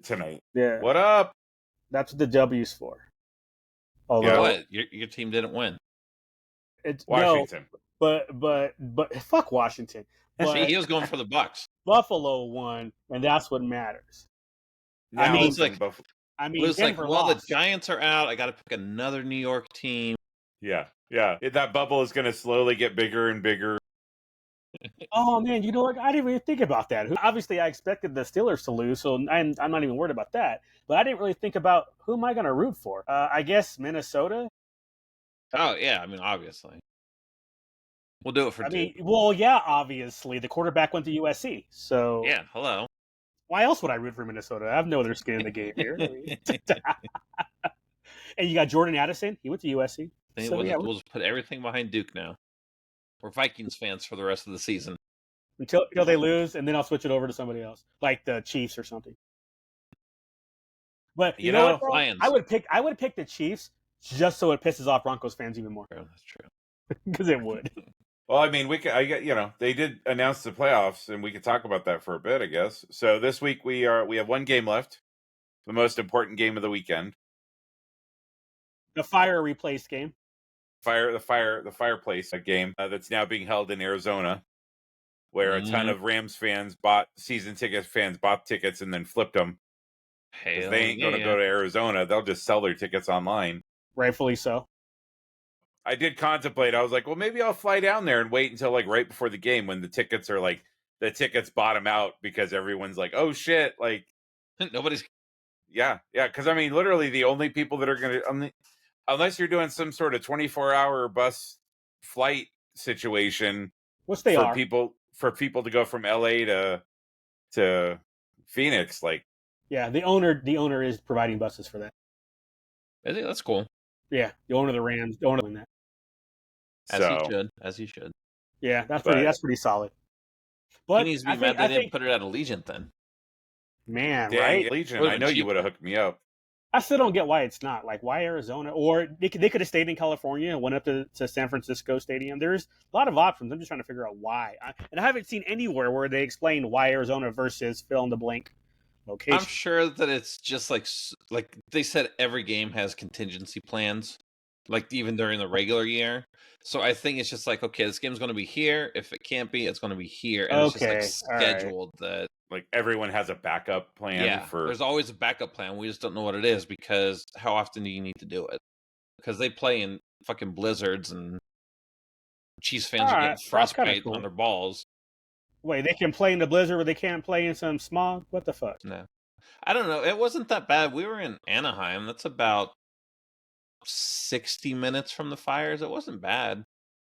tonight. Yeah. What up? That's what the W's for. Although what? Your team didn't win. It's Washington. No, but fuck Washington. But he was going for the Bucks. Buffalo won, and that's what matters. Now it's like Buffalo. Denver lost. The Giants are out. I got to pick another New York team. Yeah. That bubble is going to slowly get bigger and bigger. Oh man, you know what? I didn't even think about that. Obviously, I expected the Steelers to lose, so I'm not even worried about that. But I didn't really think about who am I going to root for. I guess Minnesota. Oh yeah, obviously. We'll do it for Duke. Obviously. The quarterback went to USC, so... Yeah, hello. Why else would I root for Minnesota? I have no other skin in the game here. And you got Jordan Addison. He went to USC. We'll just put everything behind Duke now. We're Vikings fans for the rest of the season. Until they lose, and then I'll switch it over to somebody else, like the Chiefs or something. But you know what, Lions. I would pick the Chiefs just so it pisses off Broncos fans even more. Oh, that's true. Because it would. Well, they did announce the playoffs, and we could talk about that for a bit, I guess. So this week we have one game left, the most important game of the weekend. The fire replaced game. The fireplace game that's now being held in Arizona, where a ton of Rams fans bought tickets and then flipped them. If they ain't going to go to Arizona, they'll just sell their tickets online. Rightfully so. I did contemplate. I was like, well, maybe I'll fly down there and wait until right before the game when the tickets bottom out because everyone's like, oh shit, nobody's. Yeah. Because literally the only people that are going to, unless you're doing some sort of 24-hour bus flight situation, which for people to go from LA to Phoenix, yeah, the owner is providing buses for that. I think that's cool. Yeah, the owner of the Rams, the owner of that. As he should. Yeah, that's pretty solid. But he needs to be mad they didn't put it at Allegiant then. Man, dang, right? Allegiant, I know you would have hooked me up. I still don't get why it's not. Why Arizona? Or they could have stayed in California and went up to San Francisco Stadium. There's a lot of options. I'm just trying to figure out why. And I haven't seen anywhere where they explain why Arizona versus fill in the blank location. I'm sure that it's just like they said every game has contingency plans, even during the regular year. So I think it's just okay, this game's going to be here. If it can't be, it's going to be here. And it's just scheduled that... everyone has a backup plan. Yeah, there's always a backup plan. We just don't know what it is because how often do you need to do it? Because they play in fucking blizzards and Chiefs fans are getting frostbite on their balls. Wait, they can play in the blizzard, but they can't play in some smog? What the fuck? No. I don't know. It wasn't that bad. We were in Anaheim. That's about 60 minutes from the fires. It wasn't bad.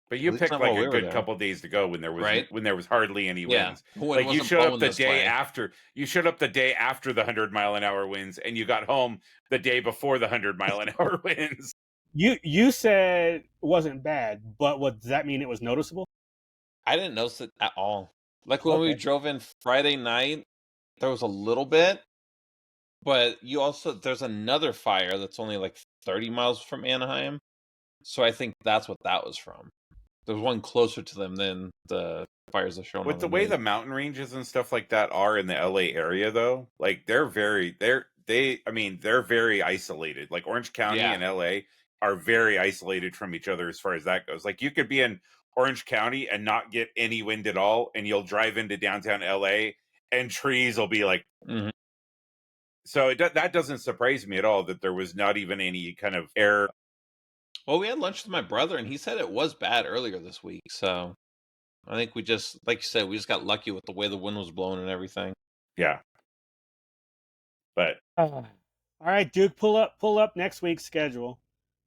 But you picked a good couple days to go when there was hardly any winds. You showed up the day after. You showed up the day after the 100-mile-an-hour winds, and you got home the day before the 100-mile-an-hour winds. You said it wasn't bad, but does that mean it was noticeable? I didn't notice it at all. When we drove in Friday night, there was a little bit, but there's another fire that's only 30 miles from Anaheim. So I think that's what that was from. There's one closer to them than the fires are shown. With the way the mountain ranges and stuff like that are in the LA area, though, they're very isolated. Orange County and LA are very isolated from each other as far as that goes. You could be in Orange County and not get any wind at all, and you'll drive into downtown LA and trees will be Mm-hmm. So that doesn't surprise me at all that there was not even any kind of air. Well, we had lunch with my brother, and he said it was bad earlier this week. So I think we just, like you said, we just got lucky with the way the wind was blowing and everything. Yeah. But all right, Duke, pull up next week's schedule.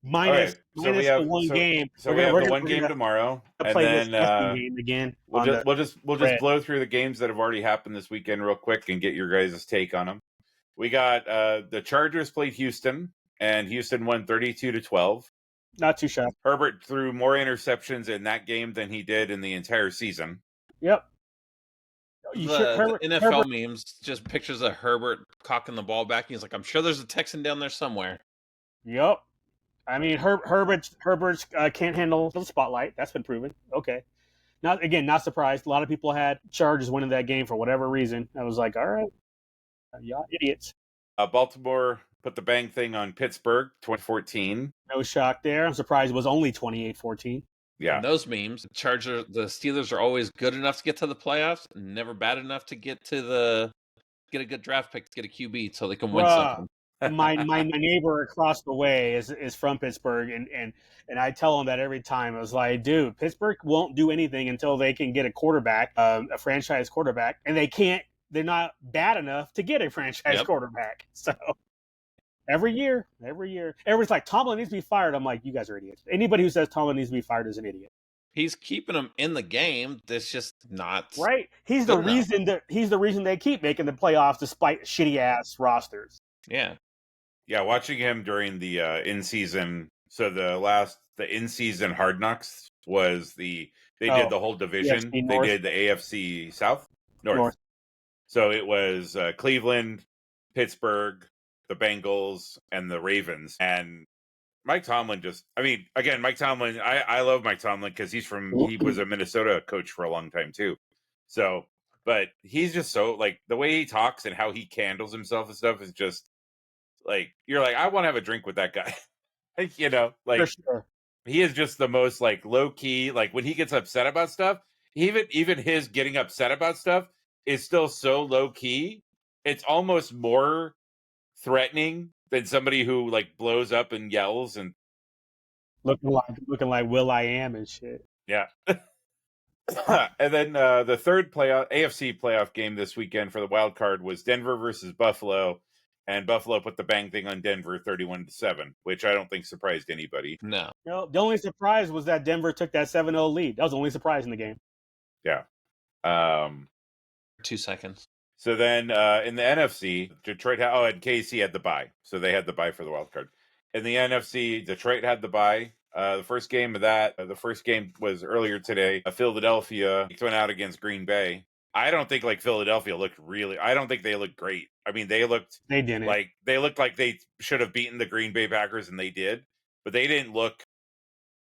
Minus the one game. So we have the one game tomorrow, and then game again. We'll just blow through the games that have already happened this weekend real quick and get your guys' take on them. We got the Chargers played Houston, and Houston won 32-12. Not too shabby. Herbert threw more interceptions in that game than he did in the entire season. Yep. The NFL memes, just pictures of Herbert cocking the ball back. He's like, I'm sure there's a Texan down there somewhere. Yep. Herbert can't handle the spotlight. That's been proven. Okay. Not surprised. A lot of people had Chargers winning that game for whatever reason. I was like, all right. Y'all idiots. Baltimore put the bang thing on Pittsburgh, 2014. No shock there. I'm surprised it was only 28-14. Yeah. And those memes, the Steelers are always good enough to get to the playoffs, never bad enough to get a good draft pick to get a QB so they can win something. my neighbor across the way is from Pittsburgh, and I tell him that every time. I was like, dude, Pittsburgh won't do anything until they can get a quarterback, a franchise quarterback, and they're not bad enough to get a franchise quarterback. So every year, everyone's like, Tomlin needs to be fired. I'm like, you guys are idiots. Anybody who says Tomlin needs to be fired is an idiot. He's keeping them in the game. That's just not right. He's the reason they keep making the playoffs despite shitty ass rosters. Yeah. Yeah, watching him during the in-season, so the in-season Hard Knocks was they did the whole division. They did the AFC North. So it was Cleveland, Pittsburgh, the Bengals, and the Ravens. And Mike Tomlin Mike Tomlin, I love Mike Tomlin because he was a Minnesota coach for a long time too. So, but he's just so, like, the way he talks and how he handles himself and stuff is just, like, you're like, I want to have a drink with that guy. You know, like, for sure. He is just the most, like, low key. Like, when he gets upset about stuff, even his getting upset about stuff is still so low key. It's almost more threatening than somebody who, like, blows up and yells and looking like Will.i.am and shit. Yeah. And then the third AFC playoff game this weekend for the wild card was Denver versus Buffalo. And Buffalo put the bang thing on Denver 31-7, which I don't think surprised anybody. No. The only surprise was that Denver took that 7-0 lead. That was the only surprise in the game. Yeah. 2 seconds. So then in the NFC, Detroit and KC had the bye. So they had the bye for the wild card. In the NFC, Detroit had the bye. The first game was earlier today. Philadelphia went out against Green Bay. I don't think, like, Philadelphia I don't think they looked great. I mean, they looked like they should have beaten the Green Bay Packers, and they did, but they didn't look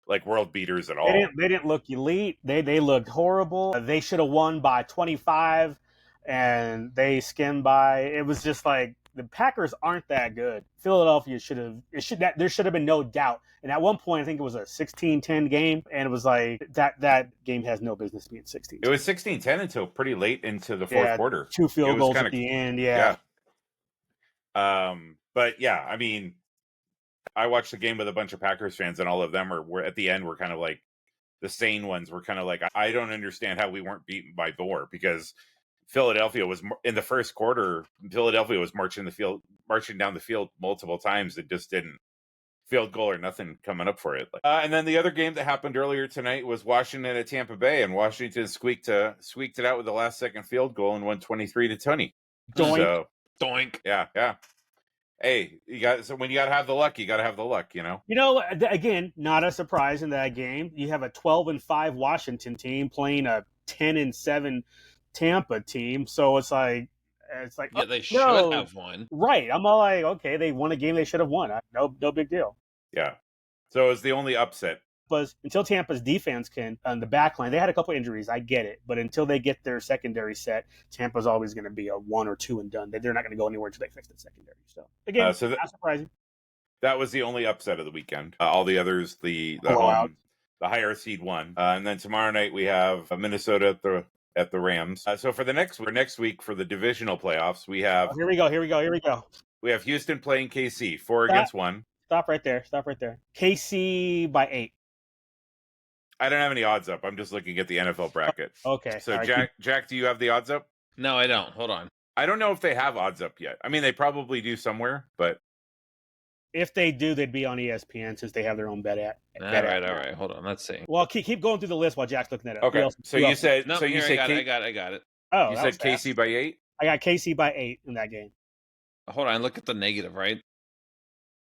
like world beaters at all. They didn't look elite. They looked horrible. They should have won by 25, and they skimmed by. It was just like, the Packers aren't that good. Philadelphia there should have been no doubt. And at one point, I think it was a 16-10 game, and it was like, that game has no business being 16. It was 16-10 until pretty late into the fourth quarter. 2 field goals at the end. Yeah. But yeah, I mean, I watched the game with a bunch of Packers fans, and all of them were at the end were kind of like, the sane ones were kind of like, I don't understand how we weren't beaten by 4, because Philadelphia was in the first quarter. Philadelphia was marching down the field multiple times. It just didn't field goal or nothing coming up for it. And then the other game that happened earlier tonight was Washington at Tampa Bay, and Washington squeaked it out with the last second field goal and won 23-20. Doink. So, doink. Yeah. Hey, when you gotta have the luck, you gotta have the luck. You know. You know, again, not a surprise in that game. You have a 12-5 Washington team playing a 10-7 Tampa team, so it's like they should have won. Right. I'm all like, okay, they won a game they should have won. No big deal. Yeah. So it was the only upset. Was until Tampa's defense can, on the back line, they had a couple injuries, I get it, but until they get their secondary set, Tampa's always going to be a 1 or 2 and done. They're not going to go anywhere until they fix the secondary. So again, not surprising. That was the only upset of the weekend. All the others, the higher seed won. And then tomorrow night we have Minnesota at the Rams. So for next week for the divisional playoffs, we have here we go. We have Houston playing KC 4-1. Stop right there. KC by 8. I don't have any odds up. I'm just looking at the NFL bracket. Okay. So Jack, do you have the odds up? No, I don't. Hold on. I don't know if they have odds up yet. I mean, they probably do somewhere, but if they do, they'd be on ESPN since they have their own bet at. All right. Hold on. Let's see. Well, keep going through the list while Jack's looking at it. Okay. You said. No, so you said I got it. Oh, you said KC by 8. I got KC by 8 in that game. Hold on. Look at the negative, right?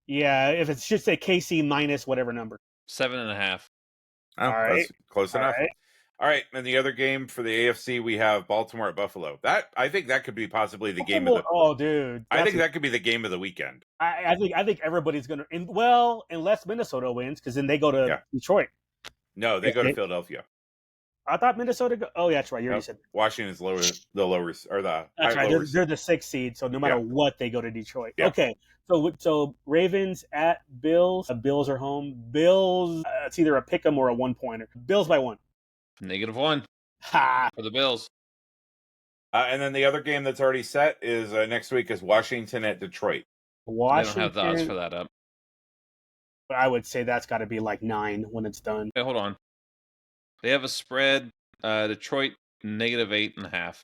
Yeah, if it should say KC minus whatever number. 7.5. Oh, that's close enough. All right, and the other game for the AFC, we have Baltimore at Buffalo. I think that could be possibly the game of the. Oh, dude! I think that could be the game of the weekend. I think everybody's gonna. Unless Minnesota wins, because then they go to Detroit. No, they go to Philadelphia. I thought Minnesota. Oh, yeah, that's right. You already said that. Washington's the lowers or the that's right. lowers. They're the 6th seed, so no matter what, they go to Detroit. Yeah. Okay, so Ravens at Bills. Bills are home. Bills. It's either a pick 'em or a 1-pointer. Bills by 1. -1. Ha! For the Bills. And then the other game that's already set is next week is Washington at Detroit. Washington. They don't have the odds for that up. I would say that's got to be like 9 when it's done. Hey, hold on. They have a spread. Detroit -8.5.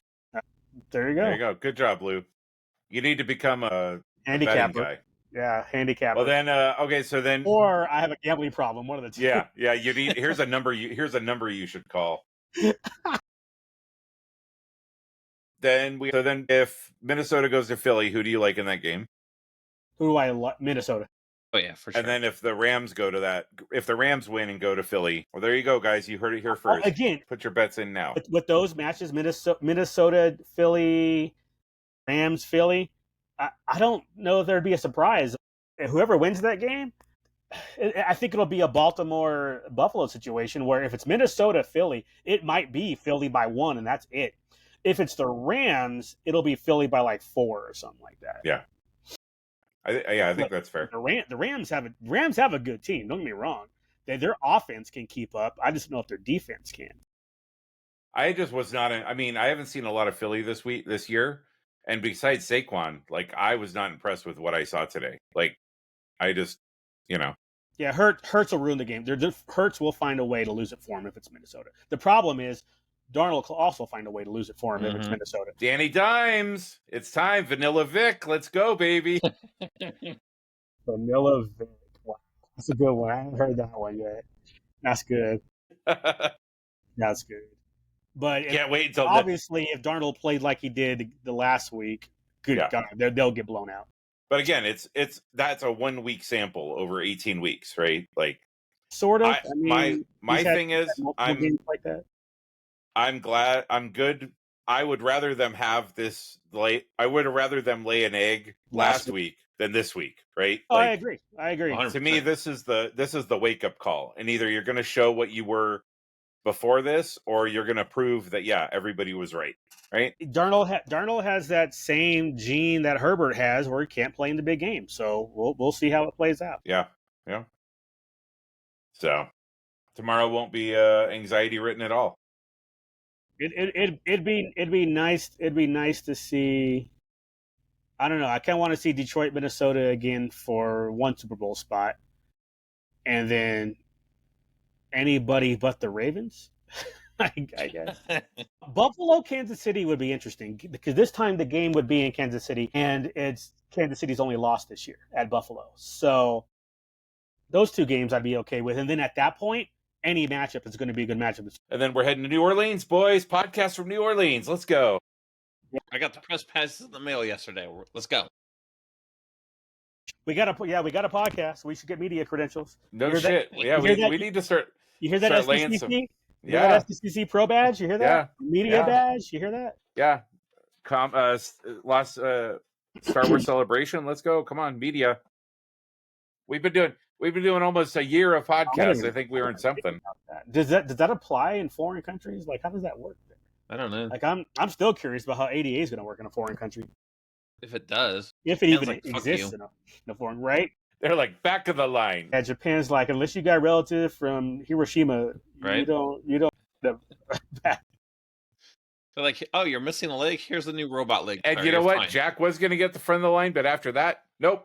There you go. There you go. Good job, Lou. You need to become a handicapper guy. Yeah, handicapper. Well, then, okay, so then, or I have a gambling problem. One of the two. Yeah. You need. Here's a number. Here's a number you should call. Then if Minnesota goes to Philly, who do you like in that game? Who do I like? Minnesota. Oh yeah, for sure. And then if the Rams go to that, if the Rams win and go to Philly, well, there you go, guys. You heard it here first. Again, put your bets in now. With those matches, Minnesota, Philly, Rams, Philly. I don't know if there'd be a surprise. Whoever wins that game, I think it'll be a Baltimore-Buffalo situation where if it's Minnesota, Philly, it might be Philly by 1, and that's it. If it's the Rams, it'll be Philly by like 4 or something like that. Yeah. I think that's fair. The Rams have a good team. Don't get me wrong. Their offense can keep up. I just don't know if their defense can. I just was not. I mean, I haven't seen a lot of Philly this year, and besides Saquon, like I was not impressed with what I saw today. Like, I just, Yeah, Hurts will ruin the game. Hurts will find a way to lose it for him if it's Minnesota. The problem is Darnold will also find a way to lose it for him if it's Minnesota. Danny Dimes, it's time. Vanilla Vic, let's go, baby. Vanilla Vic. Wow. That's a good one. I haven't heard that one yet. That's good. That's good. But can't wait until obviously if Darnold played like he did the last week, God, they'll get blown out. But again, that's a 1 week sample over 18 weeks, right? Like sort of. My thing is like that. I'm glad. I'm good. I would rather them have this late. I would have rather them lay an egg last week than this week, right? Oh, I agree. 100%. To me, this is the wake up call, and either you're going to show what you were before this, or you're going to prove that everybody was right. Darnold has that same gene that Herbert has, where he can't play in the big game. So we'll see how it plays out. Yeah. So tomorrow won't be anxiety written at all. It'd be nice. It'd be nice to see. I don't know. I kind of want to see Detroit, Minnesota again for one Super Bowl spot, and then anybody but the Ravens. I guess Buffalo, Kansas City would be interesting because this time the game would be in Kansas City, and it's Kansas City's only lost this year at Buffalo. So those two games I'd be okay with, and then at that point, any matchup is going to be a good matchup. And then we're heading to New Orleans, boys. Podcast from New Orleans. Let's go. I got the press passes in the mail yesterday. Let's go. We got a podcast. We should get media credentials. No shit. We need to start. You hear that, SDCC? Yeah. SDCC Pro badge. You hear that? Yeah. Media badge. You hear that? Yeah. Star Wars Celebration. Let's go. Come on, media. We've been doing almost a year of podcasts. I think we earned something. Does that apply in foreign countries? Like, how does that work? I don't know. Like, I'm still curious about how ADA is going to work in a foreign country. If it does, if it even exists in a foreign, right? They're like back of the line. Yeah, Japan's like, unless you got a relative from Hiroshima, right? You don't. They're like, oh, you're missing a leg. Here's the new robot leg. And you know what? Fine. Jack was going to get the front of the line, but after that, nope.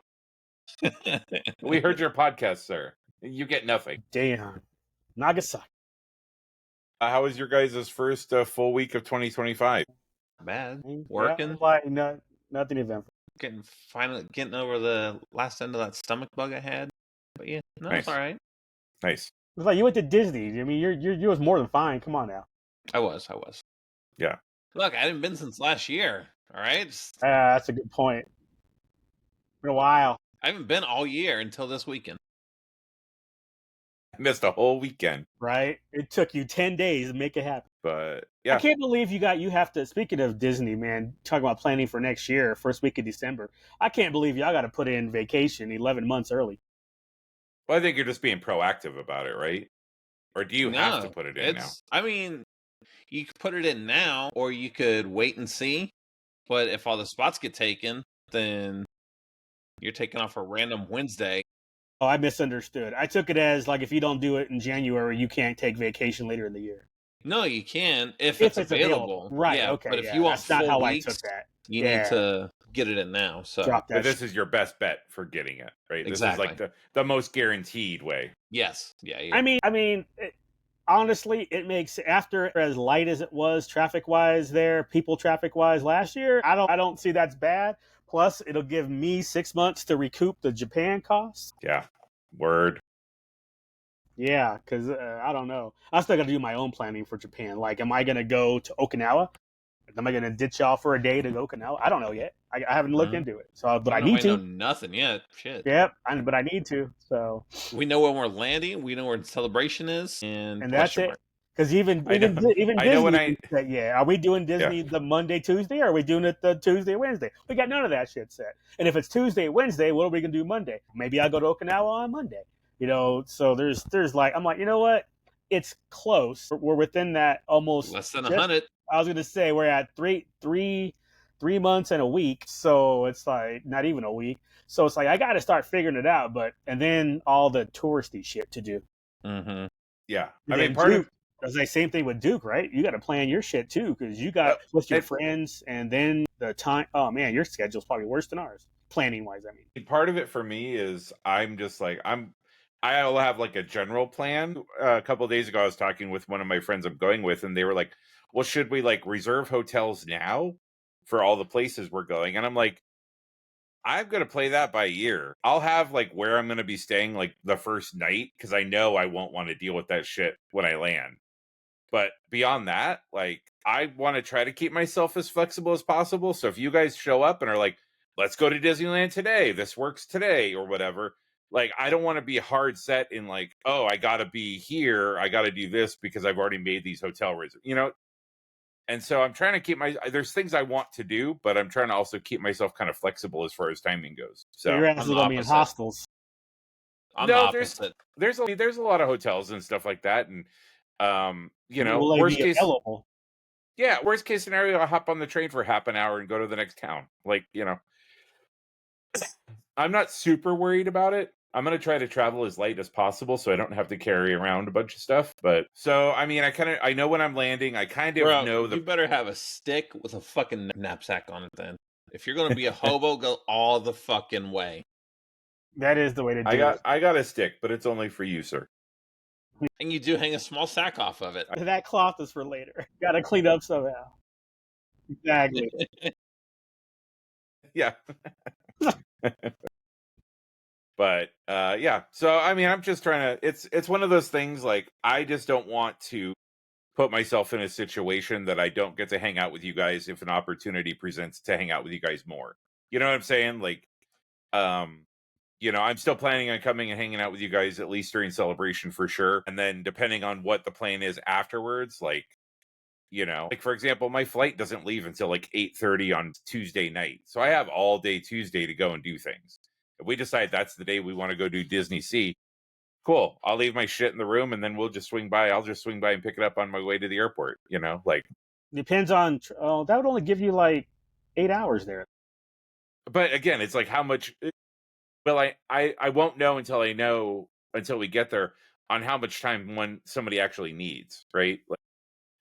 We heard your podcast, sir. You get nothing. Damn. Nagasaki. How was your guys' first full week of 2025? Bad. Working. Yeah, nothing eventful. Getting over the last end of that stomach bug I had. But yeah, nice. It's all right. Nice. It's like you went to Disney. I mean, you was more than fine. Come on now. I was. Yeah. Look, I hadn't been since last year. All right. That's a good point. Been a while. I haven't been all year until this weekend. Missed a whole weekend. Right? It took you 10 days to make it happen. But yeah. I can't believe you have to, speaking of Disney, man, talking about planning for next year, first week of December. I can't believe y'all got to put in vacation 11 months early. Well, I think you're just being proactive about it, right? Or do you have to put it in now? I mean, You could put it in now, or you could wait and see. But if all the spots get taken, then you're taking off a random Wednesday. Oh, I misunderstood. I took it as like if you don't do it in January, you can't take vacation later in the year. No, you can if it's available. Right. Yeah, okay. But if you want that's not how 4 I weeks, took that. you need to get it in now. So Drop that. But this is your best bet for getting it, right? Exactly. This is like the most guaranteed way. Yes. Yeah. I mean, honestly, it makes after as light as it was traffic wise people traffic wise last year. I don't see that's bad. Plus, it'll give me 6 months to recoup the Japan costs. Yeah. Word. Yeah, because I don't know. I still got to do my own planning for Japan. Like, am I going to go to Okinawa? Am I going to ditch y'all for a day to go to Okinawa? I don't know yet. I haven't looked into it. So, but I need to. I know nothing yet. Shit. Yep, but I need to. So we know when we're landing. We know where the celebration is, and that's it. Because even Disney said, are we doing Disney the Monday, Tuesday, or are we doing it the Tuesday, Wednesday? We got none of that shit set. And if it's Tuesday, Wednesday, what are we gonna do Monday? Maybe I'll go to Okinawa on Monday. So there's like I'm like, you know what? It's close. We're within that almost less than 100. I was gonna say we're at three months and a week. So it's like not even a week. So it's like I got to start figuring it out. And then all the touristy shit to do. Mm-hmm. Yeah, I mean, I was like, same thing with Duke, right? You got to plan your shit too, because you got with your friends, and then the time. Oh man, your schedule's probably worse than ours, planning wise. I mean, part of it for me is I'm just like I'll have like a general plan. A couple of days ago, I was talking with one of my friends I'm going with, and they were like, "Well, should we like reserve hotels now for all the places we're going?" And I'm like, I'm going to play that by ear. I'll have like where I'm going to be staying like the first night because I know I won't want to deal with that shit when I land. But beyond that, like I want to try to keep myself as flexible as possible. So if you guys show up and are like, let's go to Disneyland today, this works today or whatever, like I don't want to be hard set in like, oh, I got to be here. I got to do this because I've already made these hotel reservations, And so I'm trying to keep there's things I want to do, but I'm trying to also keep myself kind of flexible as far as timing goes. So you're actually going to be in hostels. No, there's a lot of hotels and stuff like that. And, worst case scenario, I'll hop on the train for half an hour and go to the next town. Like, I'm not super worried about it. I'm going to try to travel as light as possible so I don't have to carry around a bunch of stuff. But so, I mean, I know when I'm landing, I kind of know you better have a stick with a fucking knapsack on it then. If you're going to be a hobo, go all the fucking way. That is the way to do it. I got a stick, but it's only for you, sir. And you do hang a small sack off of it. That cloth is for later. Got to clean up somehow. Exactly. Yeah. But so I mean, I'm just trying to. It's one of those things. Like I just don't want to put myself in a situation that I don't get to hang out with you guys if an opportunity presents to hang out with you guys more. You know what I'm saying? Like, I'm still planning on coming and hanging out with you guys at least during celebration for sure. And then depending on what the plan is afterwards, like for example, my flight doesn't leave until like 8:30 on Tuesday night, so I have all day Tuesday to go and do things. If we decide that's the day we want to go do Disney Sea, cool. I'll leave my shit in the room and then we'll just swing by. I'll just swing by and pick it up on my way to the airport, like. Depends on, that would only give you like 8 hours there. But again, it's like how much, well, I won't know until we get there on how much time somebody actually needs, right?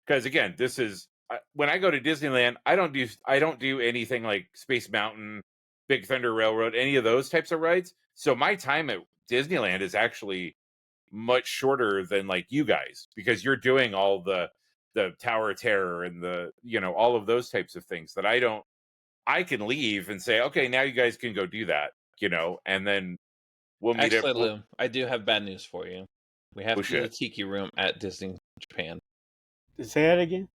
Because again, this is, when I go to Disneyland, I don't do anything like Space Mountain, Big Thunder Railroad, any of those types of rides. So my time at Disneyland is actually much shorter than like you guys, because you're doing all the Tower of Terror and the, all of those types of things that I can leave and say, okay, now you guys can go do that, and then we'll meet up. Actually, Lou, I do have bad news for you. We have to do the Tiki Room at Disney Japan. Say that again?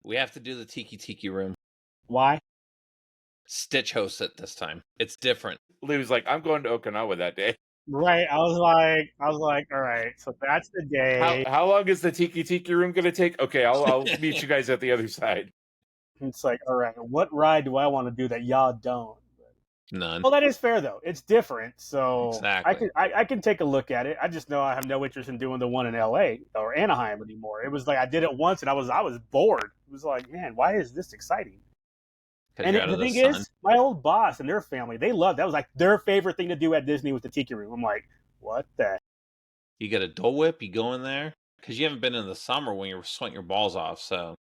We have to do the Tiki Room. Why? Stitch hosts it this time. It's different. Lou's like, I'm going to Okinawa that day. Right. I was like, all right, so that's the day. How long is the Tiki Room going to take? Okay, I'll meet you guys at the other side. It's like, all right, what ride do I want to do that y'all don't? None. Well, that is fair though. It's different, so Exactly. I can take a look at it. I just know I have no interest in doing the one in L.A. or Anaheim anymore. It was like I did it once and I was bored. It was like, man, why is this exciting? And You're out the of the thing sun. is, my old boss and their family, they loved that. Was like their favorite thing to do at Disney was the Tiki Room. I'm like, what the? You get a Dole Whip, you go in there because you haven't been in the summer when you're sweating your balls off. So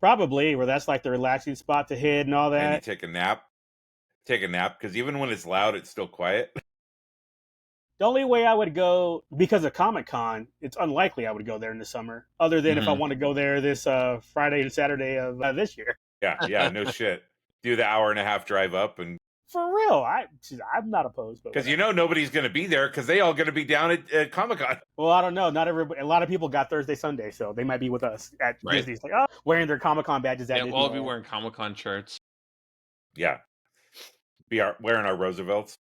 Probably where that's like the relaxing spot to hit and all that. And you take a nap. Take a nap because even when it's loud, it's still quiet. The only way I would go, because of Comic-Con, it's unlikely I would go there in the summer, other than if I want to go there this Friday and Saturday of this year. Yeah, no shit. Do the 1.5-hour drive up, and For real, I'm not opposed. because nobody's going to be there because they all going to be down at Comic-Con. Well, I don't know. Not everybody. A lot of people got Thursday, Sunday, so they might be with us at Disney. It's like, wearing their Comic-Con badges at Disney. We'll all be wearing Comic-Con shirts. Yeah. Wearing our Roosevelts.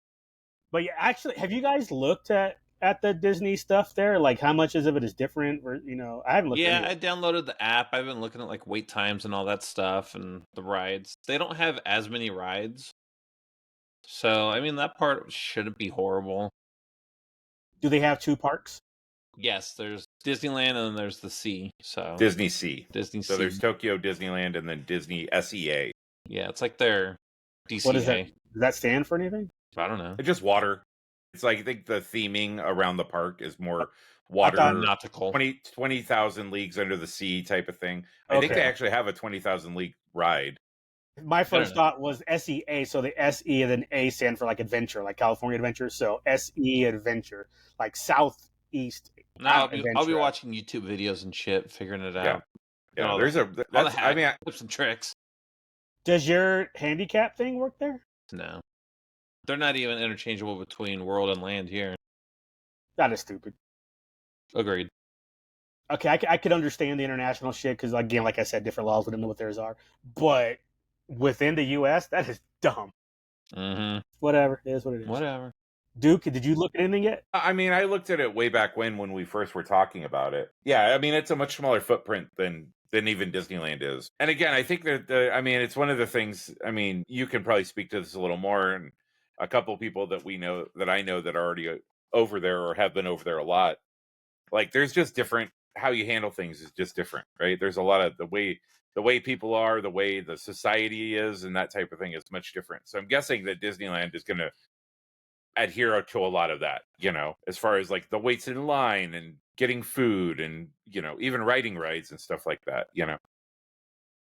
But yeah, actually, have you guys looked at the Disney stuff there? Like, how much of it is different? Or, I haven't looked. Yeah, I downloaded the app. I've been looking at like wait times and all that stuff and the rides. They don't have as many rides, so I mean that part shouldn't be horrible. Do they have 2 parks? Yes, there's Disneyland and then there's the Sea. So Disney Sea. So there's Tokyo Disneyland and then Disney SEA. Yeah, it's like their DCA. What is that? Does that stand for anything? I don't know. It's just water. It's like I think the theming around the park is more water, nautical, 20,000 leagues under the sea type of thing. I think they actually have a 20,000 league ride. My first thought was SEA, so the SE and then A stand for like adventure, like California Adventure. So SE Adventure, like Southeast. No, I'll be watching YouTube videos and shit, figuring it out. Yeah, there's tips and tricks. Does your handicap thing work there? No. They're not even interchangeable between world and land here. That is stupid. Agreed. Okay, I could understand the international shit because, again, like I said, different laws. We don't know what theirs are. But within the U.S., that is dumb. Mm-hmm. Whatever. It is what it is. Whatever. Duke, did you look at anything yet? I mean, I looked at it way back when we first were talking about it. Yeah, I mean, it's a much smaller footprint than even Disneyland is. And again, I think that, it's one of the things, you can probably speak to this a little more, and a couple people that I know that are already over there or have been over there a lot. Like, there's just different, how you handle things is just different, right? There's a lot of the way people are, the way the society is, and that type of thing is much different. So I'm guessing that Disneyland is going to adhere to a lot of that, as far as like the waits in line and getting food and, even riding rides and stuff like that,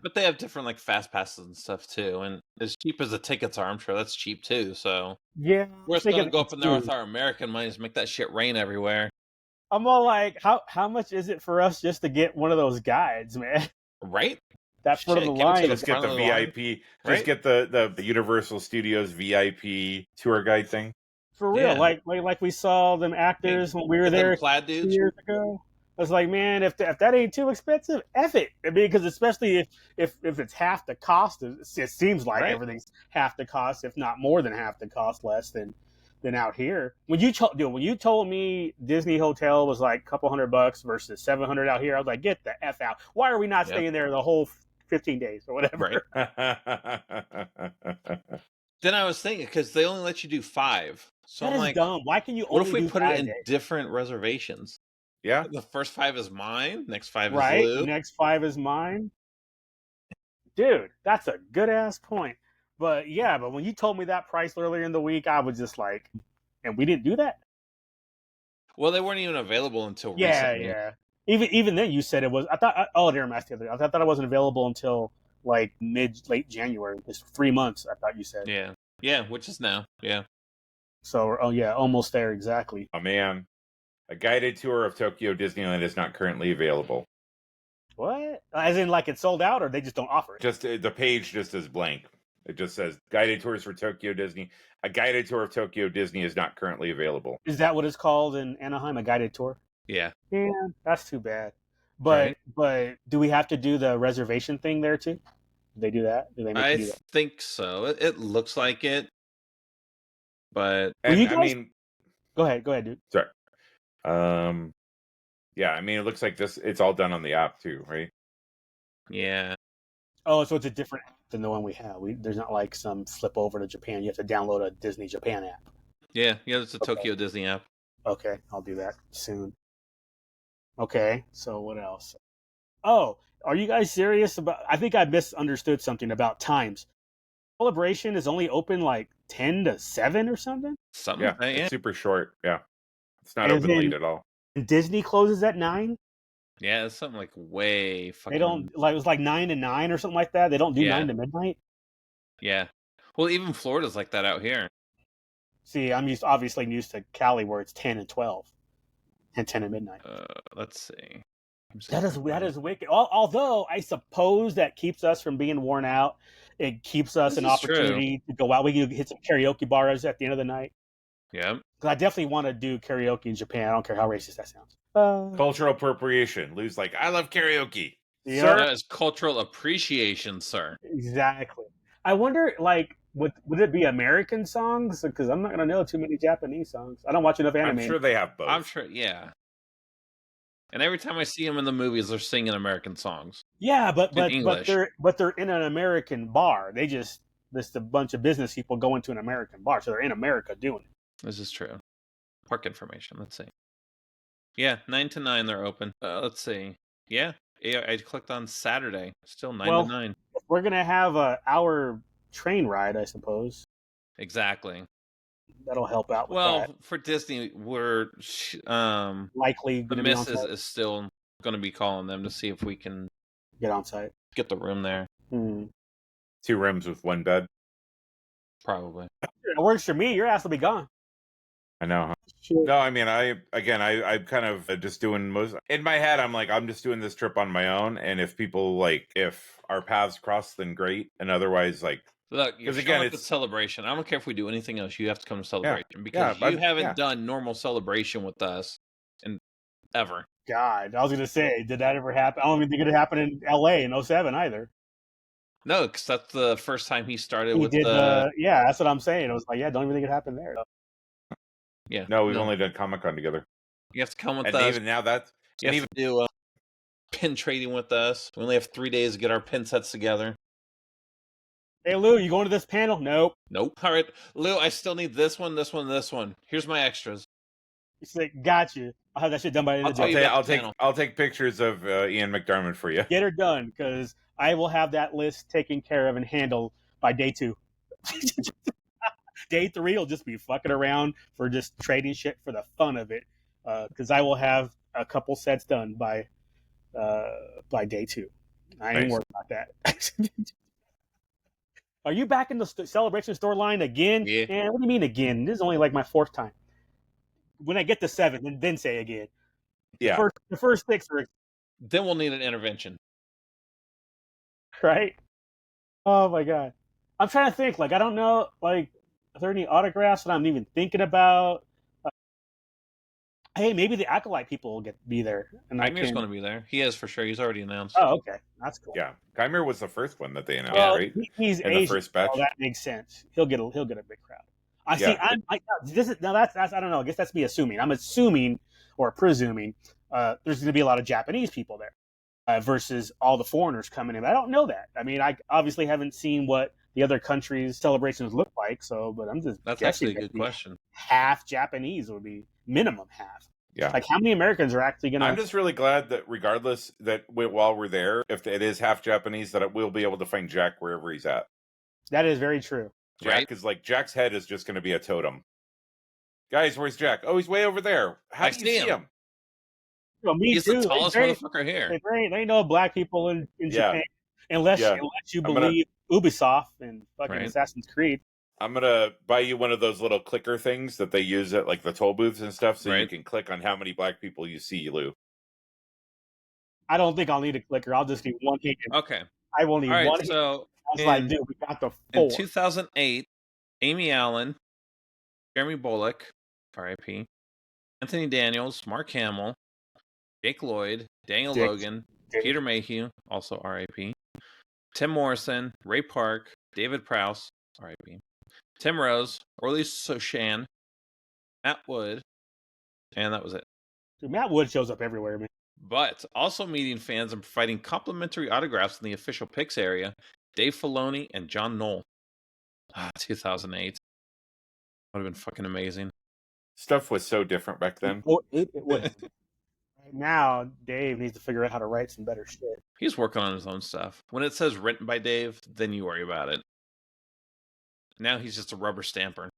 But they have different like fast passes and stuff too, and as cheap as the tickets are, I'm sure that's cheap too. So yeah, we're just gonna go up in there with our American money to make that shit rain everywhere. I'm all like, how much is it for us just to get one of those guides, man? Right? That front of the line. Just get the VIP. Just get the Universal Studios VIP tour guide thing. For real, like we saw them actors when we were there 2 years ago. I was like, man, if that ain't too expensive, F it. I mean, because especially if it's half the cost, it seems like everything's half the cost, if not more than half the cost, less than out here. When you told me Disney Hotel was like a couple $100 versus $700 out here, I was like, get the F out. Why are we not staying there the whole 15 days or whatever? Right. Then I was thinking, because they only let you do 5. So that I'm is like, dumb. Why can you what only if we do put 5 it in days? different reservations? Yeah. The first 5 is mine. Next 5 is Lou. Next 5 is mine. Dude, that's a good ass point. But when you told me that price earlier in the week, I was just like, and we didn't do that? Well, they weren't even available until recently. Yeah. Even then, you said it was. I thought. Oh, dear, I thought it wasn't available until like late January. It's 3 months. I thought you said. Yeah, which is now. Yeah. So, almost there exactly. Oh man, a guided tour of Tokyo Disneyland is not currently available. What? As in, like it's sold out, or they just don't offer it? Just the page just is blank. It just says guided tours for Tokyo Disney. A guided tour of Tokyo Disney is not currently available. Is that what it's called in Anaheim? A guided tour? Yeah. Yeah, that's too bad. But do we have to do the reservation thing there too? Do they do that? Do they make you do that? I think so. It looks like it. But go ahead, dude. Sorry. Yeah, it looks like this. It's all done on the app too, right? Yeah. Oh, so it's a different app than the one we have. There's not like some flip over to Japan. You have to download a Disney Japan app. Yeah, it's a Tokyo Disney app. Okay, I'll do that soon. Okay, so what else? Oh, are you guys serious about? I think I misunderstood something about times. Celebration is only open like 10 to 7 or something? Something Yeah, like that, it's super short. Yeah. It's not And open then- late at all. Disney closes at 9? Yeah, it's something like way fucking. They don't like it was like 9 to 9 or something like that. They don't do 9 to midnight. Yeah. Well, even Florida's like that out here. See, I'm obviously used to Cali where it's 10 and 12 and 10 at midnight. Let's see. That is wicked. Although I suppose that keeps us from being worn out. It keeps us an opportunity to go out. We can hit some karaoke bars at the end of the night. Yeah. Because I definitely want to do karaoke in Japan. I don't care how racist that sounds. Cultural appropriation. Lou's like, I love karaoke. Yeah. Sir, that is cultural appreciation, sir. Exactly. I wonder, like, would it be American songs? Because I'm not going to know too many Japanese songs. I don't watch enough anime. I'm sure they have both. I'm sure, yeah. And every time I see them in the movies, they're singing American songs. Yeah, but English. they're in an American bar. They just a bunch of business people going to an American bar, so they're in America doing it. This is true. Park information. Let's see. Yeah, 9 to 9 they're open. Let's see. Yeah, I clicked on Saturday. Still 9 to 9. We're gonna have an hour train ride, I suppose. Exactly. That'll help out with that. For Disney, we're likely the missus is still going to be calling them to see if we can get on site, get the room there. 2 rooms with 1 bed. Probably. It works for me. Your ass will be gone. I know. Huh? Sure. No, I mean, I'm kind of just doing most in my head. I'm like, I'm just doing this trip on my own. And if our paths cross, then great. And otherwise, like, look, because again, it's celebration. I don't care if we do anything else. You have to come to celebration because you haven't done normal celebration with us ever. God, I was going to say, did that ever happen? I don't even think it happened in LA in 07 either. No, because that's the first time he started yeah, that's what I'm saying. I was like, yeah, don't even think it happened there. Yeah. No, we've only done Comic-Con together. You have to come with us. And even now you have to do pin trading with us. We only have 3 days to get our pin sets together. Hey, Lou, you going to this panel? Nope. All right, Lou, I still need this one, this one, this one. Here's my extras. He's like, got you. I'll have that shit done by the end of the day. I'll take pictures of Ian McDermott for you. Get her done, because I will have that list taken care of and handled by day 2. Day 3 will just be fucking around for just trading shit for the fun of it, because I will have a couple sets done by day 2. I ain't worried about that. Are you back in the celebration store line again? Yeah. Man, what do you mean again? This is only like my 4th time. When I get to 7, then say again. Yeah. The first 6 are. Then we'll need an intervention. Right? Oh my god. I'm trying to think. Like, I don't know. Like, are there any autographs that I'm even thinking about? Hey, maybe the Acolyte people will be there. And Kymer's going to be there. He is for sure. He's already announced. Oh, okay. That's cool. Yeah. Kymer was the first one that they announced, right? He's in Asian, the first batch. so that makes sense. He'll get a big crowd. That's I guess that's me assuming. I'm assuming or presuming there's going to be a lot of Japanese people there versus all the foreigners coming in. I don't know that. I mean, I obviously haven't seen what the other countries' celebrations look like. But I'm just that's actually a good question. Half Japanese would be minimum half. Yeah. Like, how many Americans are actually going to... I'm just really glad that regardless that while we're there, if it is half Japanese, that we'll be able to find Jack wherever he's at. That is very true. Jack is like, Jack's head is just going to be a totem. Guys, where's Jack? Oh, he's way over there. How do you see him? Well, he's the tallest motherfucker here. There ain't no black people in Japan unless you believe Ubisoft and fucking Assassin's Creed. I'm going to buy you one of those little clicker things that they use at like the toll booths and stuff so you can click on how many black people you see, Lou. I don't think I'll need a clicker. I'll just need one hand. Okay. I will need one hand. So I was like, dude, we got the 4. In 2008, Amy Allen, Jeremy Bullock, R.I.P., Anthony Daniels, Mark Hamill, Jake Lloyd, Daniel Logan, Peter Mayhew, also R.I.P., Tim Morrison, Ray Park, David Prowse, R.I.P., Tim Rose, Orly Sochan, Matt Wood, and that was it. Dude, Matt Wood shows up everywhere, man. But also meeting fans and providing complimentary autographs in the official picks area Dave Filoni and John Knoll. 2008. Would have been fucking amazing. Stuff was so different back then. It would. Right now, Dave needs to figure out how to write some better shit. He's working on his own stuff. When it says written by Dave, then you worry about it. Now he's just a rubber stamper.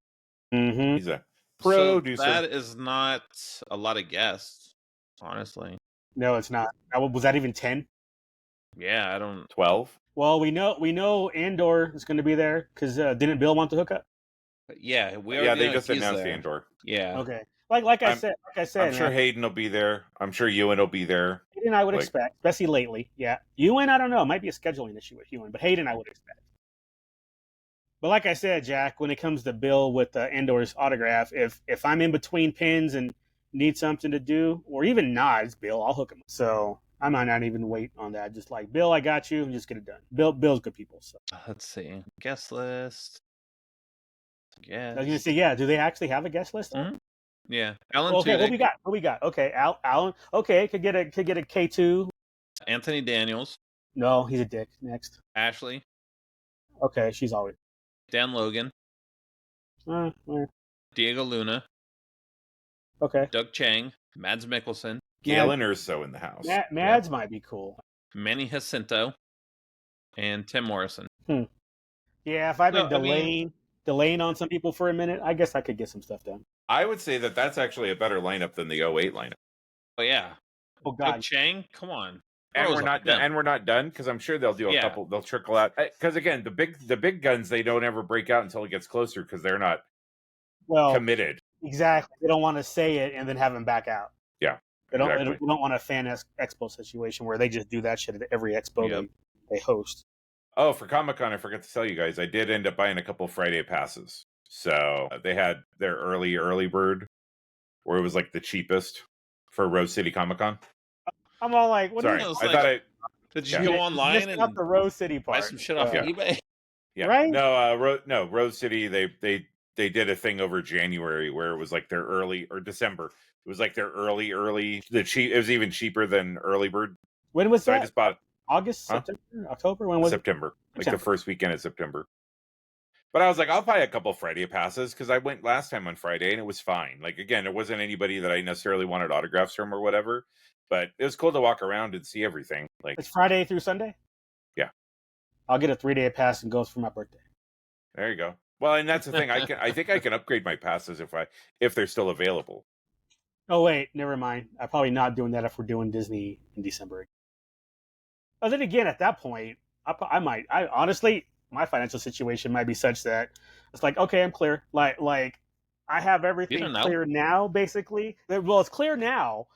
Mm-hmm. He's a producer. So that is not a lot of guests, honestly. No, it's not. Was that even 10? Yeah, I don't. 12. Well, we know Andor is going to be there because didn't Bill want to hook up? Yeah, they just announced Andor. Yeah. Okay. Like I said, I'm sure Hayden will be there. I'm sure Ewan will be there. Hayden, I would expect, especially lately. Yeah, Ewan, I don't know. It might be a scheduling issue with Ewan, but Hayden, I would expect. But like I said, Jack, when it comes to Bill with Andor's autograph, if I'm in between pins and need something to do, or even nods, Bill, I'll hook him. So I might not even wait on that. Just like, Bill, I got you, and just get it done. Bill's good people. So let's see, guest list. I was gonna say, yeah. Do they actually have a guest list? Mm-hmm. Yeah, Alan. Okay, what we got? Okay, Alan. Okay, could get a K2. Anthony Daniels. No, he's a dick. Next. Ashley. Okay, she's always. Dan Logan. Diego Luna. Okay. Doug Chang. Mads Mikkelsen. Galen Urso in the house. Mads might be cool. Manny Jacinto. And Tim Morrison. Yeah, if I've been delaying on some people for a minute, I guess I could get some stuff done. I would say that's actually a better lineup than the 08 lineup. Oh yeah. Oh God, Doug Chang, come on. And we're not done because I'm sure they'll do a couple. They'll trickle out because again, the big guns, they don't ever break out until it gets closer because they're not committed. Exactly. They don't want to say it and then have them back out. Yeah. They don't want a fan expo situation where they just do that shit at every expo they host. Oh, for Comic-Con, I forgot to tell you guys, I did end up buying a couple Friday passes. So they had their early bird, where it was like the cheapest for Rose City Comic-Con. I'm all like, what? Sorry, did you go online and the Rose City part? Buy some shit off eBay? Yeah, right? No, Rose City. They did a thing over January where it was like their early or December. It was like their early. It was even cheaper than early bird. When was that? I just bought August, September, October. When was September? Like the first weekend of September. But I was like, I'll buy a couple Friday passes because I went last time on Friday and it was fine. Like, again, it wasn't anybody that I necessarily wanted autographs from or whatever, but it was cool to walk around and see everything. Like, it's Friday through Sunday? Yeah. I'll get a 3-day pass and goes for my birthday. There you go. Well, and that's the thing. I think I can upgrade my passes if they're still available. Oh, wait, never mind. I'm probably not doing that if we're doing Disney in December. But then again, at that point, I honestly, my financial situation might be such that it's like, okay, I'm clear. Like I have everything clear now, basically. Well, it's clear now.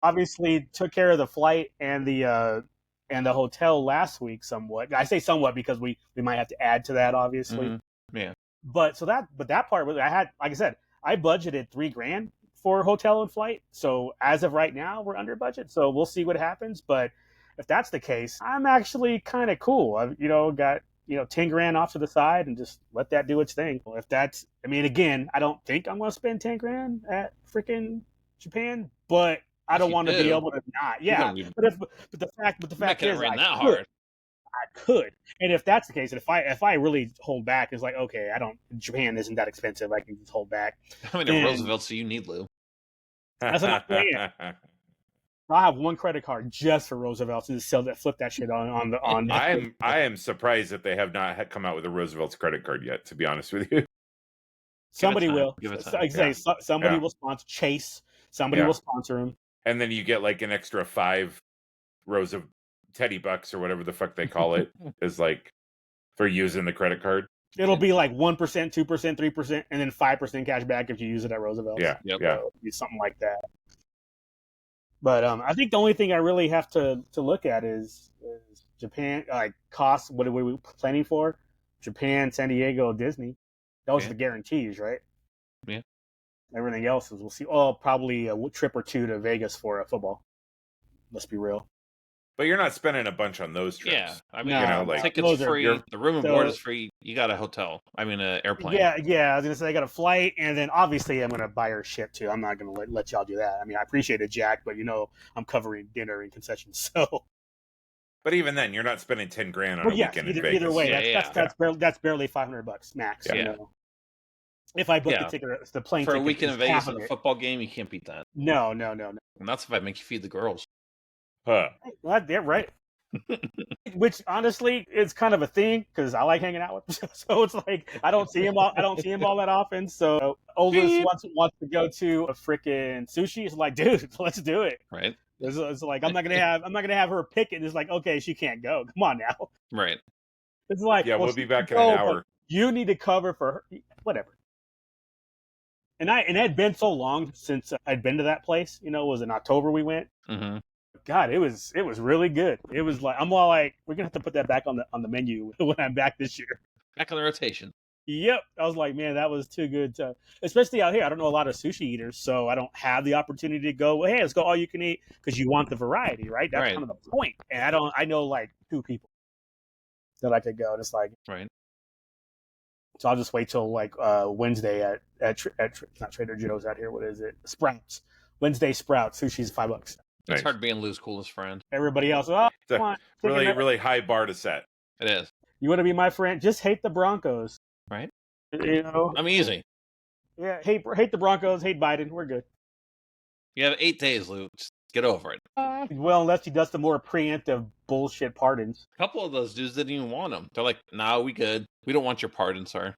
Obviously, took care of the flight and the hotel last week somewhat. I say somewhat because we might have to add to that, obviously. Mm-hmm. Yeah. But that part was, I had, like I said, I budgeted $3,000 for hotel and flight. So as of right now, we're under budget. So we'll see what happens. But if that's the case, I'm actually kind of cool. I've, got, $10,000 off to the side and just let that do its thing. If that's, I mean, again, I don't think I'm going to spend $10,000 at freaking Japan, but I don't want to be able to not. Yeah. But the fact is, I could. And if that's the case, and if I really hold back, it's like, okay, Japan isn't that expensive. I can just hold back. How many Roosevelts do you need, Lou? That's what I'm saying. I'll have one credit card just for Roosevelt's and just flip that shit on. I am surprised that they have not come out with a Roosevelt's credit card yet, to be honest with you. Somebody will. Somebody will sponsor Chase. Somebody will sponsor him. And then you get like an extra 5 rows of Teddy Bucks or whatever the fuck they call it is like for using the credit card. It'll be like 1%, 2%, 3%, and then 5% cash back if you use it at Roosevelt's. Yeah. So it'll be something like that. But I think the only thing I really have to look at is Japan, like costs. What are we planning for? Japan, San Diego, Disney. Those are the guarantees, right? Yeah. Everything else is we'll see. Oh, probably a trip or two to Vegas for football. Let's be real. But you're not spending a bunch on those trips. Yeah, I mean, tickets free. The room and board is free. You got a hotel. I mean, an airplane. Yeah. I was gonna say I got a flight, and then obviously I'm gonna buy her shit too. I'm not gonna let y'all do that. I mean, I appreciate it, Jack, but I'm covering dinner and concessions, so But even then, you're not spending 10 grand on Well, a yes, weekend in Vegas. either way, that's barely $500 max. Yeah. You know? If I book the ticket, the plane for ticket a weekend in Vegas and a it. football game, you can't beat that. No. And that's if I make you feed the girls. Huh. Well, yeah, right. Which honestly is kind of a thing because I like hanging out with them. So it's like I don't see him all that often. So oldest wants to go to a freaking sushi. It's like, dude, let's do it. Right. It's like I'm not gonna have her pick it. It's like, okay, she can't go. Come on now. Right. It's like, yeah, we'll be back in an hour. You need to cover for her. Whatever. And it had been so long since I'd been to that place. You know, it was in October we went. Mm-hmm. God, it was really good. It was like I'm all like, we're gonna have to put that back on the menu when I'm back this year. Back on the rotation. Yep, I was like, man, that was too good. Especially out here, I don't know a lot of sushi eaters, so I don't have the opportunity to go. Well, hey, let's go all you can eat because you want the variety, right? That's kind of the point. And I know like 2 people that I could go. And it's like, right. So I'll just wait till like Wednesday at not Trader Joe's out here. What is it? Sprouts. Wednesday Sprouts. Sushi's $5. It's hard being Lou's coolest friend. Everybody else, come on. Really high bar to set. It is. You want to be my friend? Just hate the Broncos. Right. You know? I'm easy. Yeah, hate the Broncos, hate Biden. We're good. You have 8 days, Lou. Just get over it. Well, unless he does the more preemptive bullshit pardons. A couple of those dudes didn't even want them. They're like, "Nah, we good. We don't want your pardon, sir."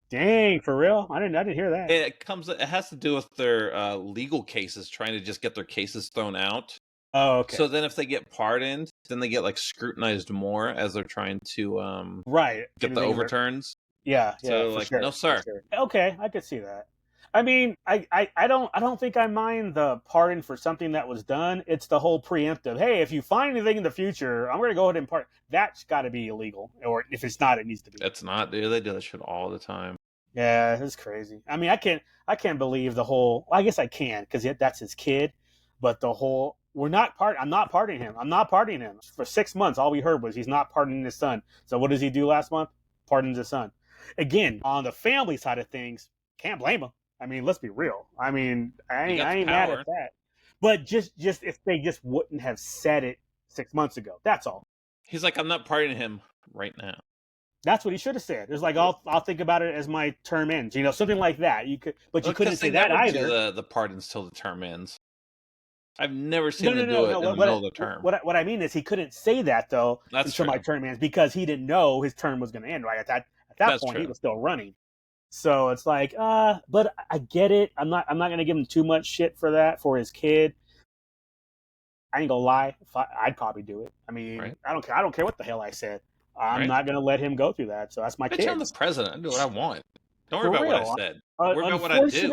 Dang, for real? I didn't hear that. It has to do with their legal cases, trying to just get their cases thrown out. Oh, okay. So then if they get pardoned, then they get like scrutinized more as they're trying to get the overturns. Yeah. So like, sure, no sir. Sure. Okay, I could see that. I mean, I don't think I mind the pardon for something that was done. It's the whole preemptive. Hey, if you find anything in the future, I'm going to go ahead and pardon. That's got to be illegal. Or if it's not, it needs to be. It's not, dude. They do that shit all the time. Yeah, it's crazy. I mean, I can't believe the whole. Well, I guess I can because that's his kid. But the whole I'm not pardoning him. I'm not pardoning him. For 6 months, all we heard was he's not pardoning his son. So what does he do last month? Pardons his son. Again, on the family side of things, can't blame him. I mean, let's be real. I mean, I ain't mad at that. But just if they just wouldn't have said it 6 months ago, that's all. He's like, I'm not pardoning him right now. That's what he should have said. It's like, I'll think about it as my term ends. You know, something like that. You couldn't say that either. Do the pardons till the term ends. I've never seen them do it in the middle of the term. What I mean is he couldn't say that though until my term ends because he didn't know his term was going to end. Right at that point, he was still running. So it's like, but I get it. I'm not going to give him too much shit for that for his kid. I ain't gonna lie. I'd probably do it. I mean, I don't care. I don't care what the hell I said. I'm not going to let him go through that. So that's my kid. I'm the president. I do what I want. Don't worry about what I said. Worry about what I did.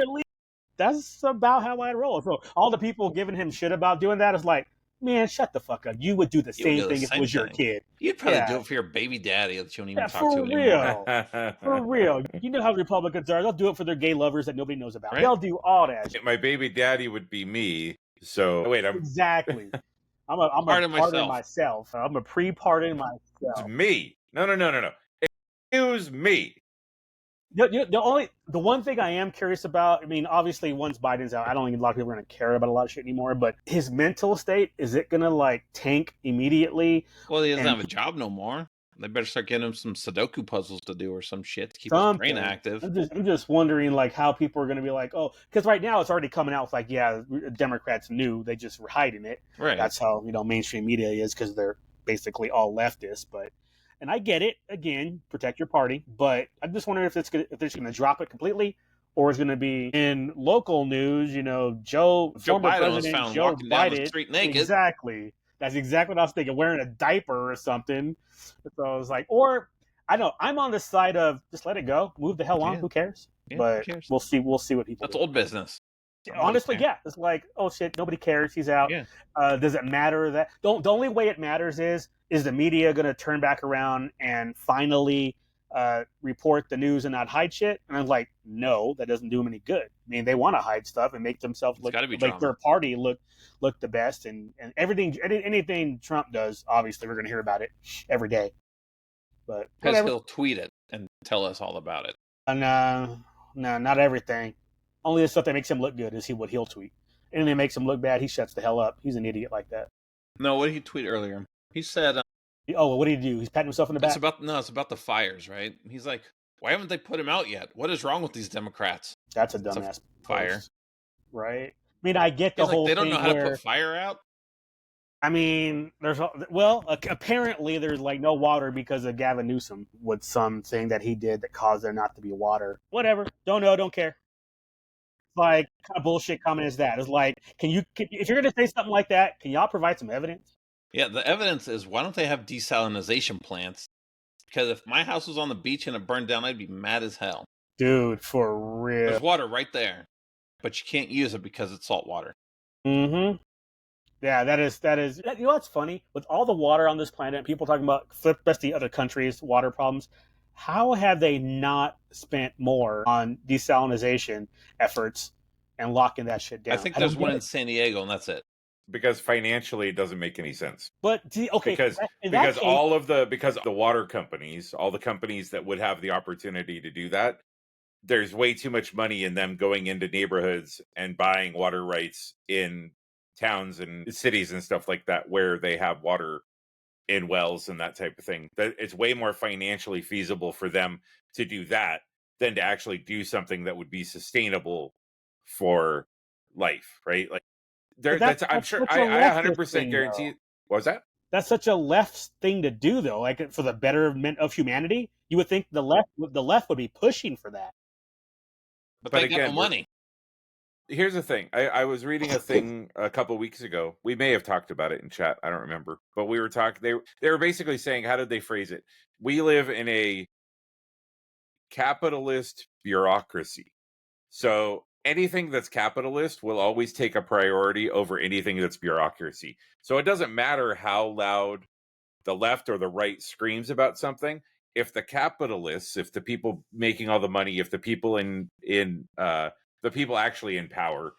That's about how I roll. So all the people giving him shit about doing that is like, man, shut the fuck up. You would do the same thing if it was your kid. You'd probably do it for your baby daddy that you don't even talk to anymore. For real. You know how Republicans are. They'll do it for their gay lovers that nobody knows about. They'll do all that shit. My baby daddy would be me. So wait, exactly. I'm a pardon myself. I'm a pre-pardon myself. It's me. No. Excuse me. The one thing I am curious about, I mean, obviously once Biden's out, I don't think a lot of people are going to care about a lot of shit anymore, but his mental state, is it going to like tank immediately? Well, he doesn't have a job no more. They better start getting him some Sudoku puzzles to do or some shit to keep his brain active. I'm just wondering like how people are going to be like, oh, because right now it's already coming out. It's like, yeah, Democrats knew, they just were hiding it. Right. That's how, mainstream media is because they're basically all leftists, but. And I get it. Again, protect your party. But I'm just wondering if they're just going to drop it completely, or is going to be in local news. Former President Joe Biden down the street naked. Exactly. That's exactly what I was thinking. Wearing a diaper or something. So I was like, or I know I'm on the side of just let it go, move the hell on. Who cares? But we'll see. We'll see what people. That's do. Old business. Honestly, yeah. It's like, oh shit, nobody cares. He's out. Yeah. Does it matter that? The only way it matters is the media going to turn back around and finally report the news and not hide shit? And I'm like, no, that doesn't do them any good. I mean, they want to hide stuff and make themselves look like their party look the best, and anything Trump does, obviously we're going to hear about it every day. But because he'll tweet it and tell us all about it. No, not everything. Only the stuff that makes him look good is he'll tweet. Anything that makes him look bad, he shuts the hell up. He's an idiot like that. No, what did he tweet earlier? He said, well, what did he do? He's patting himself in the back? It's about the fires, right? He's like, why haven't they put him out yet? What is wrong with these Democrats? That's a dumbass fire. Post, right? I mean, I get the whole thing. They don't know how to put fire out? I mean, apparently there's like no water because of Gavin Newsom with something that he did that caused there not to be water. Whatever. Don't know, don't care. Like, kind of bullshit comment is that? It's like, if you're going to say something like that, can y'all provide some evidence? Yeah, the evidence is, why don't they have desalination plants? Because if my house was on the beach and it burned down, I'd be mad as hell. Dude, for real. There's water right there, but you can't use it because it's salt water. Mm-hmm. Yeah, that is. You know what's funny? With all the water on this planet, people talking about especially other countries' water problems. How have they not spent more on desalination efforts and locking that shit down? I think there's one in San Diego, and that's it. Because financially, it doesn't make any sense. But okay, because the water companies, all the companies that would have the opportunity to do that, there's way too much money in them going into neighborhoods and buying water rights in towns and cities and stuff like that where they have water in wells and that type of thing. That it's way more financially feasible for them to do that than to actually do something that would be sustainable for life, right? Like, I'm sure I 100% guarantee. What was that? That's such a left thing to do, though. Like, for the betterment of humanity, you would think the left would be pushing for that. But they get no money. Here's the thing. I was reading a thing a couple weeks ago. We may have talked about it in chat. I don't remember. But we were talking. They were basically saying, how did they phrase it? We live in a capitalist bureaucracy. So anything that's capitalist will always take a priority over anything that's bureaucracy. So it doesn't matter how loud the left or the right screams about something. If the capitalists, if the people making all the money, if the people the people actually in power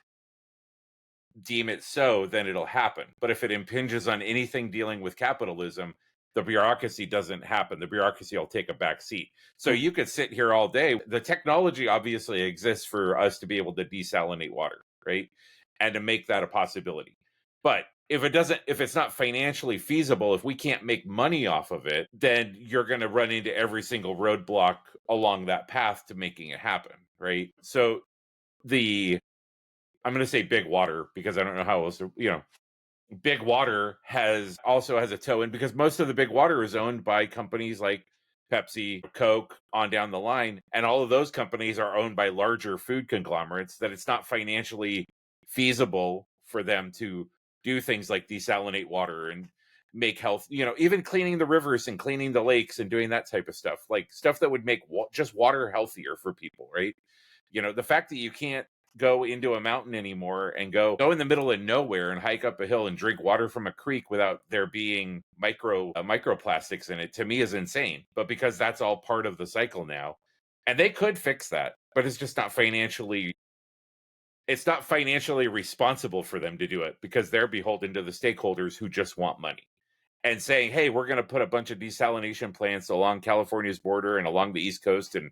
deem it so, then it'll happen. But if it impinges on anything dealing with capitalism, the bureaucracy doesn't happen. The bureaucracy will take a back seat. So you could sit here all day. The technology obviously exists for us to be able to desalinate water, right? And to make that a possibility. But if it's not financially feasible, if we can't make money off of it, then you're going to run into every single roadblock along that path to making it happen, right? So I'm going to say big water because I don't know how else to, big water also has a toe in, because most of the big water is owned by companies like Pepsi, Coke, on down the line. And all of those companies are owned by larger food conglomerates that it's not financially feasible for them to do things like desalinate water and make health, even cleaning the rivers and cleaning the lakes and doing that type of stuff, like stuff that would make just water healthier for people, right? The fact that you can't go into a mountain anymore and go in the middle of nowhere and hike up a hill and drink water from a creek without there being microplastics in it, to me is insane. But because that's all part of the cycle now, and they could fix that, but it's just not financially responsible for them to do it, because they're beholden to the stakeholders who just want money. And saying, hey, we're going to put a bunch of desalination plants along California's border and along the East Coast and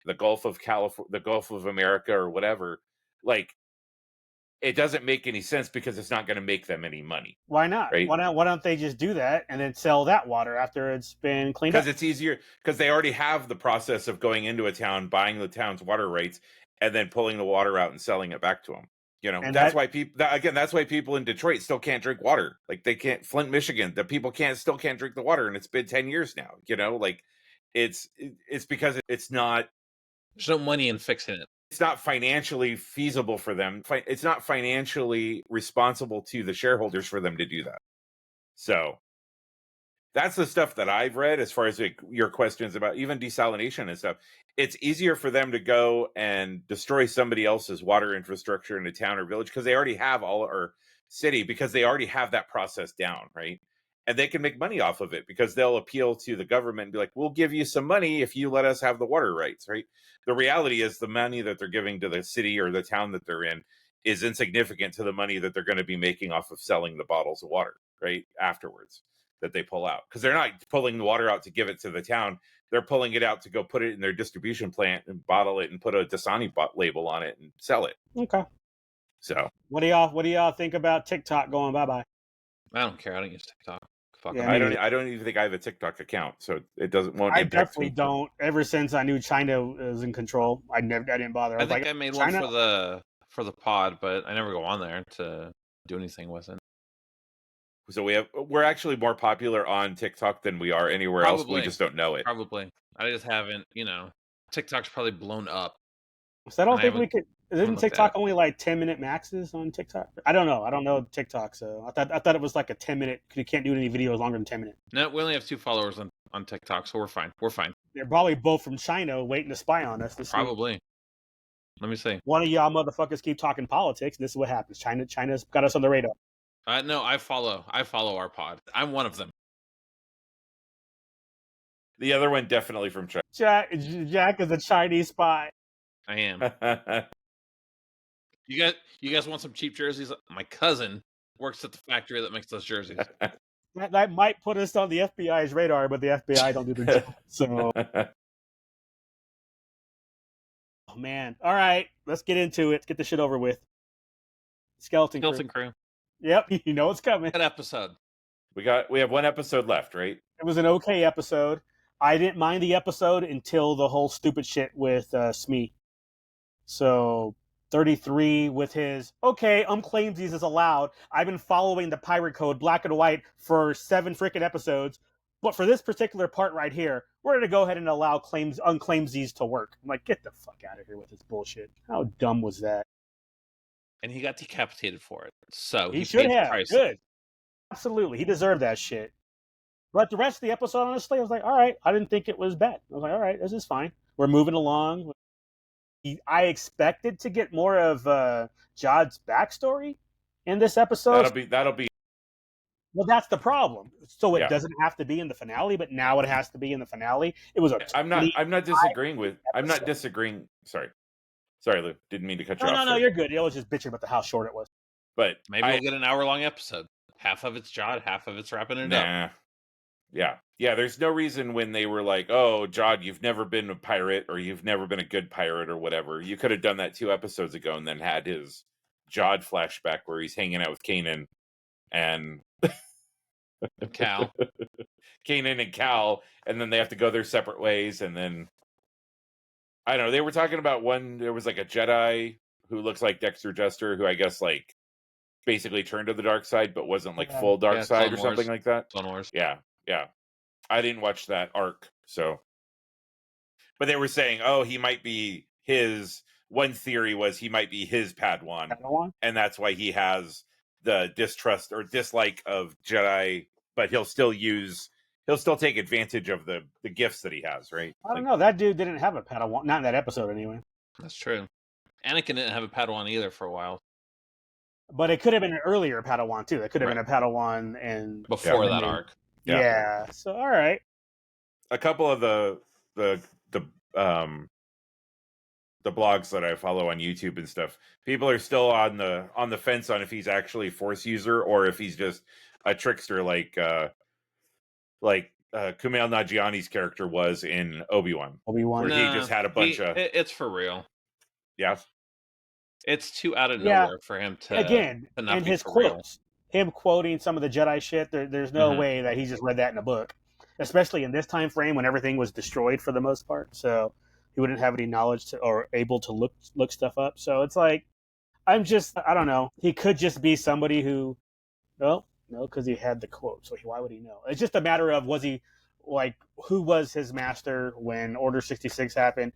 the Gulf of America or whatever, like, it doesn't make any sense because it's not going to make them any money. Why not? Right? Why don't they just do that and then sell that water after it's been cleaned up? Because it's easier, because they already have the process of going into a town, buying the town's water rights, and then pulling the water out and selling it back to them. And that's why people in Detroit still can't drink water. Like, they can't. Flint, Michigan, the people still can't drink the water, and it's been 10 years now. Like, it's because it's not. There's no money in fixing it. It's not financially feasible for them. It's not financially responsible to the shareholders for them to do that. So that's the stuff that I've read as far as your questions about even desalination and stuff. It's easier for them to go and destroy somebody else's water infrastructure in a town or village because they already have or city, because they already have that process down, right? And they can make money off of it because they'll appeal to the government and be like, we'll give you some money if you let us have the water rights, right? The reality is the money that they're giving to the city or the town that they're in is insignificant to the money that they're going to be making off of selling the bottles of water, right? Afterwards, that they pull out. Because they're not pulling the water out to give it to the town. They're pulling it out to go put it in their distribution plant and bottle it and put a Dasani label on it and sell it. Okay. So what do y'all think about TikTok going bye-bye? I don't care. I don't use TikTok. Yeah, I don't even think I have a TikTok account, so it won't I impact definitely me. don't. Ever since I knew China was in control, I didn't bother. I think like, I made China? one for the pod, but I never go on there to do anything with it. So we're actually more popular on TikTok than we are anywhere else. We just don't know it. Probably. I just haven't, TikTok's probably blown up. So I don't think we could. Isn't TikTok only like 10-minute maxes on TikTok? I don't know. I don't know TikTok, so I thought it was like a 10-minute. You can't do any videos longer than 10 minutes. No, we only have 2 followers on TikTok, so we're fine. We're fine. They're probably both from China, waiting to spy on us. Probably. Let me see. One of y'all motherfuckers keep talking politics. And this is what happens. China's got us on the radar. No, I follow our pod. I'm one of them. The other one definitely from China. Jack is a Chinese spy. I am. You guys want some cheap jerseys? My cousin works at the factory that makes those jerseys. That might put us on the FBI's radar, but the FBI don't do their job. So, oh man. All right, let's get into it. Let's get this shit over with. Skeleton Crew. Yep, you know what's coming. That episode. We have one episode left, right? It was an okay episode. I didn't mind the episode until the whole stupid shit with Smee. So 33 with his, okay, claimsies is allowed. I've been following the pirate code black and white for 7 freaking episodes. But for this particular part right here, we're going to go ahead and allow unclaimsies to work. I'm like, get the fuck out of here with this bullshit. How dumb was that? And he got decapitated for it. So he should have. Price. Good. Absolutely. He deserved that shit. But the rest of the episode, honestly, I was like, all right. I didn't think it was bad. I was like, all right, this is fine. We're moving along. I expected to get more of Jod's backstory in this episode. That'll be. Well, that's the problem. So it doesn't have to be in the finale, but now it has to be in the finale. It was a. I'm not disagreeing. Sorry, Lou. Didn't mean to cut you off. No, you're good. I was just bitching about how short it was. But maybe we'll get an hour-long episode. Half of it's Jod, half of it's wrapping it up. Yeah. There's no reason when they were like, "Oh, Jod, you've never been a pirate, or you've never been a good pirate, or whatever." You could have done that 2 episodes ago, and then had his Jod flashback where he's hanging out with Kanan and Cal. Kanan and Cal, and then they have to go their separate ways, and then I don't know. They were talking about there was like a Jedi who looks like Dexter Jester, who I guess like basically turned to the dark side, but wasn't like full dark side or something like that. Clone Wars. Yeah. I didn't watch that arc, so. But they were saying, he might be his. One theory was he might be his Padawan, and that's why he has the distrust or dislike of Jedi, but he'll still take advantage of the gifts that he has, right? I don't know. That dude didn't have a Padawan, not in that episode anyway. That's true. Anakin didn't have a Padawan either for a while. But it could have been an earlier Padawan too. It could have been a Padawan and before that arc. Yeah. So all right. A couple of the blogs that I follow on YouTube and stuff, people are still on the fence on if he's actually Force user or if he's just a trickster like Kumail Nanjiani's character was in Obi-Wan. Where he just had a bunch of. It's for real. Yeah. It's too out of nowhere for him to and his quotes, him quoting some of the Jedi shit. There's no way that he just read that in a book, especially in this time frame when everything was destroyed for the most part. So he wouldn't have any knowledge or able to look stuff up. So it's like, I don't know. He could just be somebody who, no, because he had the quote. So why would he know? It's just a matter of who was his master when Order 66 happened.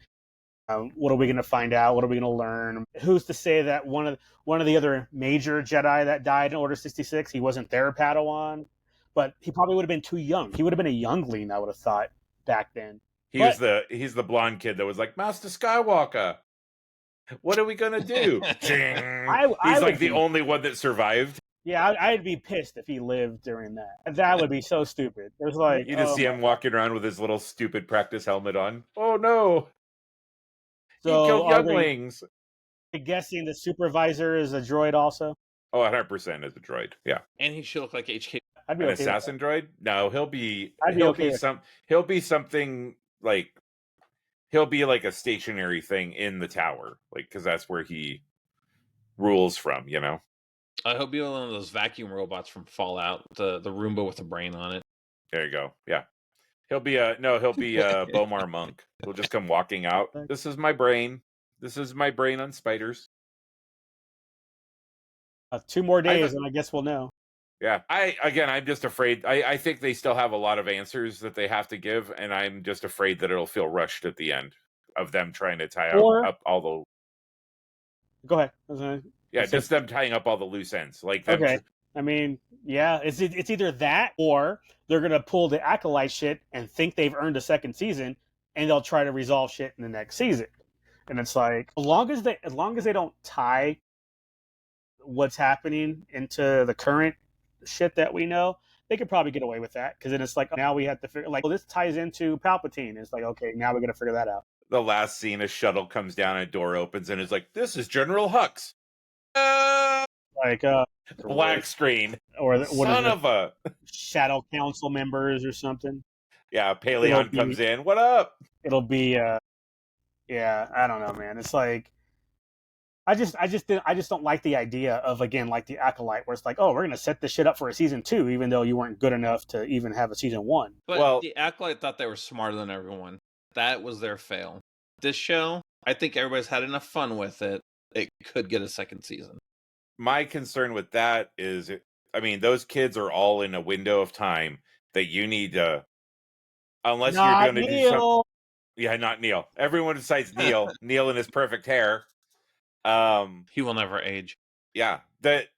What are we going to find out? What are we going to learn? Who's to say that one of the other major Jedi that died in Order 66, he wasn't their Padawan? But he probably would have been too young. He would have been a youngling, I would have thought, back then. He's the blonde kid that was like, Master Skywalker, what are we going to do? He's like the only one that survived. Yeah, I'd be pissed if he lived during that. That would be so stupid. There's like you just see him walking around with his little stupid practice helmet on. Oh no. So he killed younglings. I'm guessing the supervisor is a droid also? Oh, 100% is a droid. Yeah. And he should look like HK. I'd be An okay assassin droid? No, he'll be something like he'll be like a stationary thing in the tower, like because that's where he rules from, I hope you're one of those vacuum robots from Fallout, the Roomba with a brain on it. There you go. Yeah. He'll be Bomar Monk. He'll just come walking out. This is my brain. This is my brain on spiders. 2 more days, and I guess we'll know. Yeah. I'm just afraid. I think they still have a lot of answers that they have to give, and I'm just afraid that it'll feel rushed at the end of them trying to tie up all the. Go ahead. Yeah, just them tying up all the loose ends. Like them. Okay. I mean, yeah, it's either that or they're gonna pull the Acolyte shit and think they've earned a second season, and they'll try to resolve shit in the next season. And it's like, as long as they don't tie what's happening into the current shit that we know, they could probably get away with that. Because then it's like, now we have to figure, like, well, this ties into Palpatine. It's like, okay, now we got to figure that out. The last scene, a shuttle comes down, a door opens, and it's like, this is General Hux. Black screen, or son of a Shadow Council members or something. Yeah, Paleon comes in. What up? It'll be, yeah, I don't know, man. It's like, I just don't like the idea of, again, like the Acolyte, where it's like, oh, we're gonna set this shit up for a season 2, even though you weren't good enough to even have a season 1. But the Acolyte thought they were smarter than everyone. That was their fail. This show, I think everybody's had enough fun with it. It could get a second season. My concern with that is, those kids are all in a window of time that you need to, unless you're going to do something. Yeah, not Neil. Everyone besides Neil. Neil in his perfect hair. He will never age. Yeah, but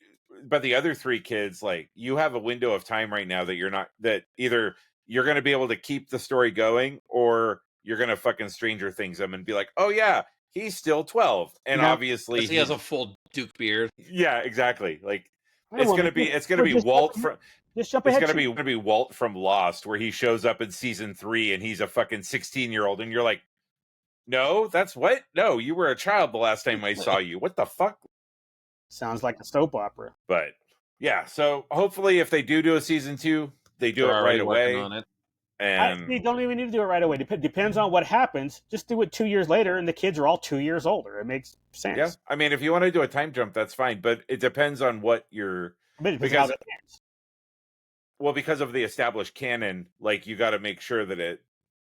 the other 3 kids, like, you have a window of time right now that either you're going to be able to keep the story going, or you're going to fucking Stranger Things them and be like, oh yeah, he's still 12, and obviously he has a full Duke beard. Yeah, exactly. Like, it's gonna be Walt from. It's gonna be Walt from Lost, where he shows up in season 3 and he's a fucking 16-year-old, and you're like, no, that's what? No, you were a child the last time I saw you. What the fuck? Sounds like a soap opera. But yeah, so hopefully, if they do a season 2, they do it right away. On it. And they don't even need to do it right away. Depends on what happens. Just do it 2 years later, and the kids are all 2 years older. It makes sense. Yeah, if you want to do a time jump, that's fine. But it depends on what you're. Because of the established canon, like, you got to make sure that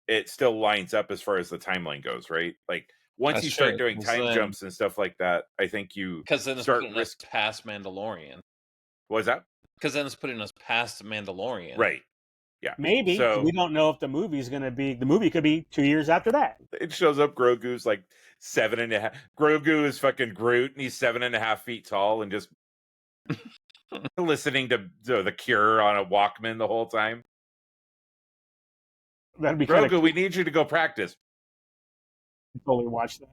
it still lines up as far as the timeline goes, right? Like, once you start doing time jumps and stuff like that, I think you start past Mandalorian. What was that? Because then it's putting us past Mandalorian, right? Yeah, maybe. So, we don't know if the movie's going to be. The movie could be 2 years after that. It shows up. Grogu's like 7.5. Grogu is fucking Groot, and he's 7.5 feet tall, and just listening to The Cure on a Walkman the whole time. That'd be Grogu. We need you to go practice. Totally watch that.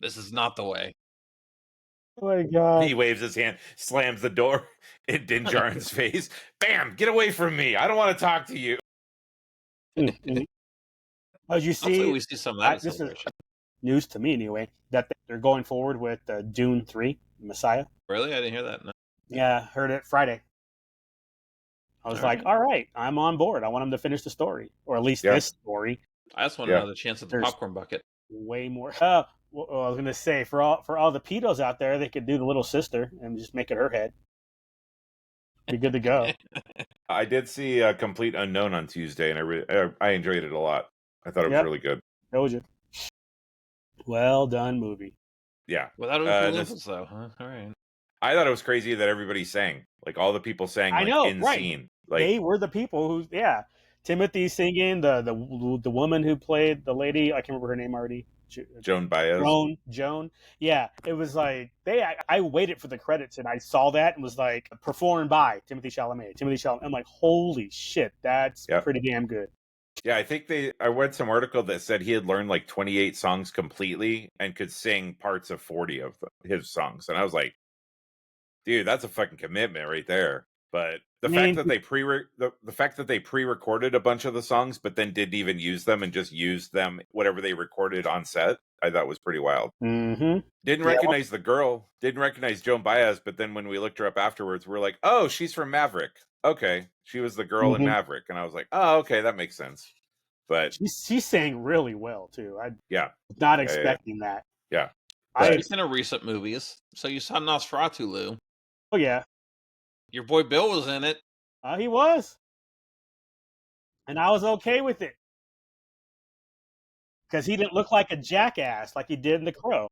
This is not the way. Oh my god! He waves his hand, slams the door in Din Djarin's face. Bam! Get away from me! I don't want to talk to you. As you see, hopefully we see some of that. This is news to me anyway, that they're going forward with Dune 3, Messiah. Really? I didn't hear that. No. Yeah, heard it Friday. I was like, all right, I'm on board. I want them to finish the story, or at least this story. I just want another chance at the popcorn bucket. Way more. I was gonna say, for all the pedos out there, they could do the little sister and just make it her head. Be good to go. I did see a Complete Unknown on Tuesday, and I enjoyed it a lot. I thought it was really good. Told you. Well done movie. Yeah. Without Olympus, though, huh? All right. I thought it was crazy that everybody sang. Like, all the people sang, like, in scene. Like, they were the people who, Timothy singing, the woman who played the lady, I can't remember her name already. Joan Baez. Joan. Yeah, it was like, I waited for the credits, and I saw that and was like, performed by Timothy Chalamet. I'm like, holy shit, that's pretty damn good. Yeah, I think I read some article that said he had learned like 28 songs completely and could sing parts of 40 of his songs. And I was like, dude, that's a fucking commitment right there. But the fact that they pre-recorded a bunch of the songs, but then didn't even use them and just used them, whatever they recorded on set, I thought was pretty wild. Mm-hmm. Didn't recognize the girl, didn't recognize Joan Baez, but then when we looked her up afterwards, we're like, oh, she's from Maverick. Okay, she was the girl in Maverick, and I was like, oh, okay, that makes sense. But she sang really well too. I was not expecting that. Yeah, she's in recent movies, so you saw Nosferatu, Lou. Oh yeah. Your boy Bill was in it. He was. And I was okay with it. Because he didn't look like a jackass like he did in The Crow.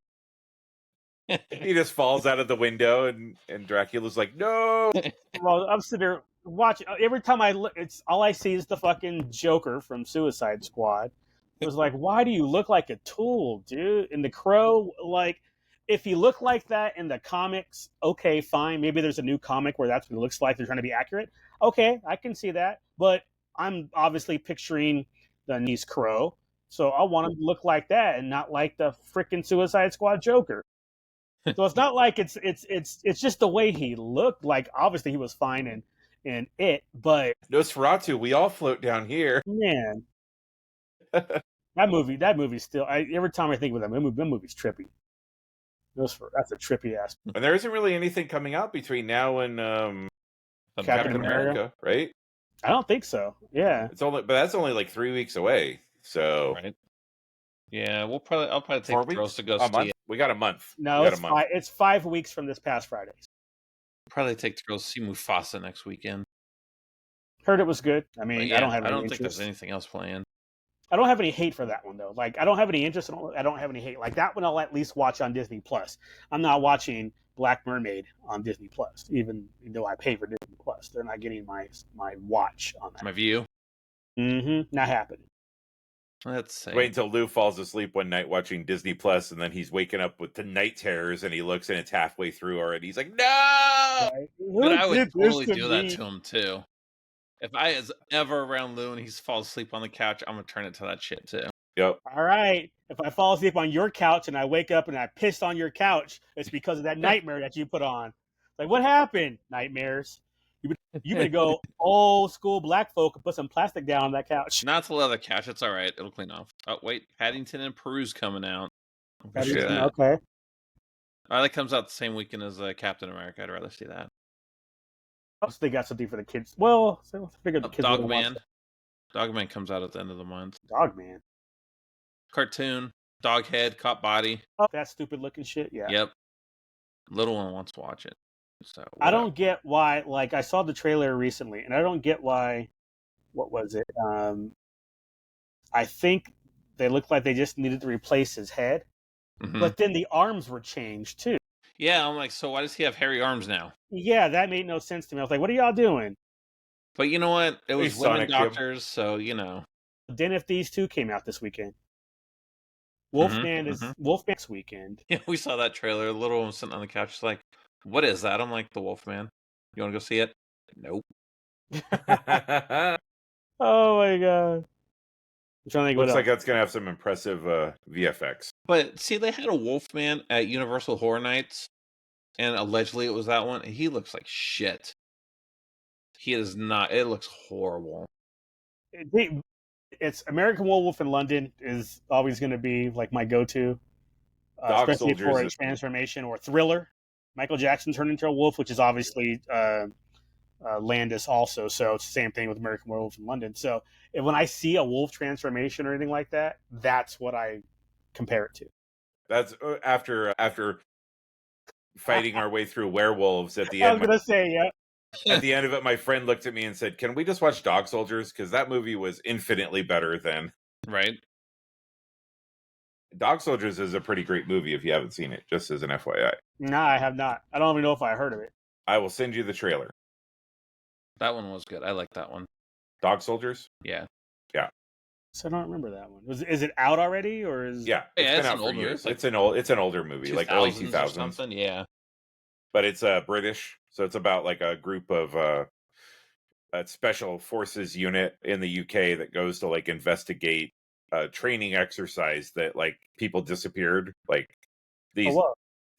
He just falls out of the window, and Dracula's like, no. Well, I'm sitting there watching. Every time I look, it's all I see is the fucking Joker from Suicide Squad. It was like, why do you look like a tool, dude? In The Crow, like, if he looked like that in the comics, okay, fine. Maybe there's a new comic where that's what it looks like. They're trying to be accurate. Okay, I can see that. But I'm obviously picturing the niece Crow, so I want him to look like that and not like the freaking Suicide Squad Joker. So it's not like it's just the way he looked. Like, obviously he was fine in it, but Nosferatu, we all float down here. man, that movie still. Every time I think of that movie's trippy. That's a trippy ass. And there isn't really anything coming out between now and Captain America, right? I don't think so. Yeah, but that's only like 3 weeks away. So right. Yeah, I'll probably take the girls to go see it. We got a month. No, it's 5 weeks from this past Friday. Probably take the girls to see Mufasa next weekend. Heard it was good. I mean, yeah, I don't think there's anything else planned. I don't have any hate for that one though. Like, I don't have any interest. I don't have any hate. Like, that one, I'll at least watch on Disney Plus. I'm not watching Black Mermaid on Disney Plus, even though I pay for Disney Plus. They're not getting my watch on that. My view. Not happening. Let's see. Wait until Lou falls asleep one night watching Disney Plus, and then he's waking up with the night terrors, and he looks and it's halfway through already. He's like, "No!" But I would totally do that to him too. If I is ever around Lou and he falls asleep on the couch, I'm gonna turn it to that shit too. Yep. All right. If I fall asleep on your couch and I wake up and I pissed on your couch, it's because of that nightmare that you put on. Like, what happened? Nightmares. You better go old school black folk and put some plastic down on that couch. Not the leather couch. It's all right. It'll clean off. Oh, wait. Paddington and Peru's coming out. Okay. That comes out the same weekend as Captain America. I'd rather see that. Oh, so they got something for the kids. Well, I figured the kids Dogman. Dogman comes out at the end of the month. Dogman. Cartoon. Doghead. Cop body. Oh, that stupid looking shit. Yeah. Yep. Little one wants to watch it. So I don't get why. Like, I saw the trailer recently, and I don't get why. What was it? I think they looked like they just needed to replace his head, but then the arms were changed too. Yeah, I'm like, so why does he have hairy arms now? Yeah, that made no sense to me. I was like, what are y'all doing? But you know what? It was women doctors, so you know. Den of Thieves 2 came out this weekend. Wolfman is Wolfman's weekend. Yeah, we saw that trailer. The little one sitting on the couch. She's like, what is that? I'm like, the Wolfman. You want to go see it? Nope. Oh my god. I'm trying to think. Looks like that's gonna have some impressive VFX. But see, they had a Wolfman at Universal Horror Nights, and allegedly it was that one. And he looks like shit. He is not. It looks horrible. It's American Werewolf in London is always going to be like my go-to, especially for a transformation or thriller. Michael Jackson turned into a wolf, which is obviously Landis also. So it's the same thing with American Werewolf in London. So when I see a wolf transformation or anything like that, that's what I compare it to. That's after fighting our way through werewolves at the end. I was going to say, yeah. At the end of it, my friend looked at me and said, "Can we just watch Dog Soldiers? Because that movie was infinitely better than." Right. Dog Soldiers is a pretty great movie if you haven't seen it, just as an FYI. No, I have not. I don't even know if I heard of it. I will send you the trailer. That one was good. I like that one. Dog Soldiers? Yeah. Yeah. So I don't remember that one. Is it out already, or is? Yeah, it's been out for years. It's an older movie, like early 2000s. Yeah. But it's British, so it's about like a group of a special forces unit in the UK that goes to like investigate a training exercise that like people disappeared. Like these,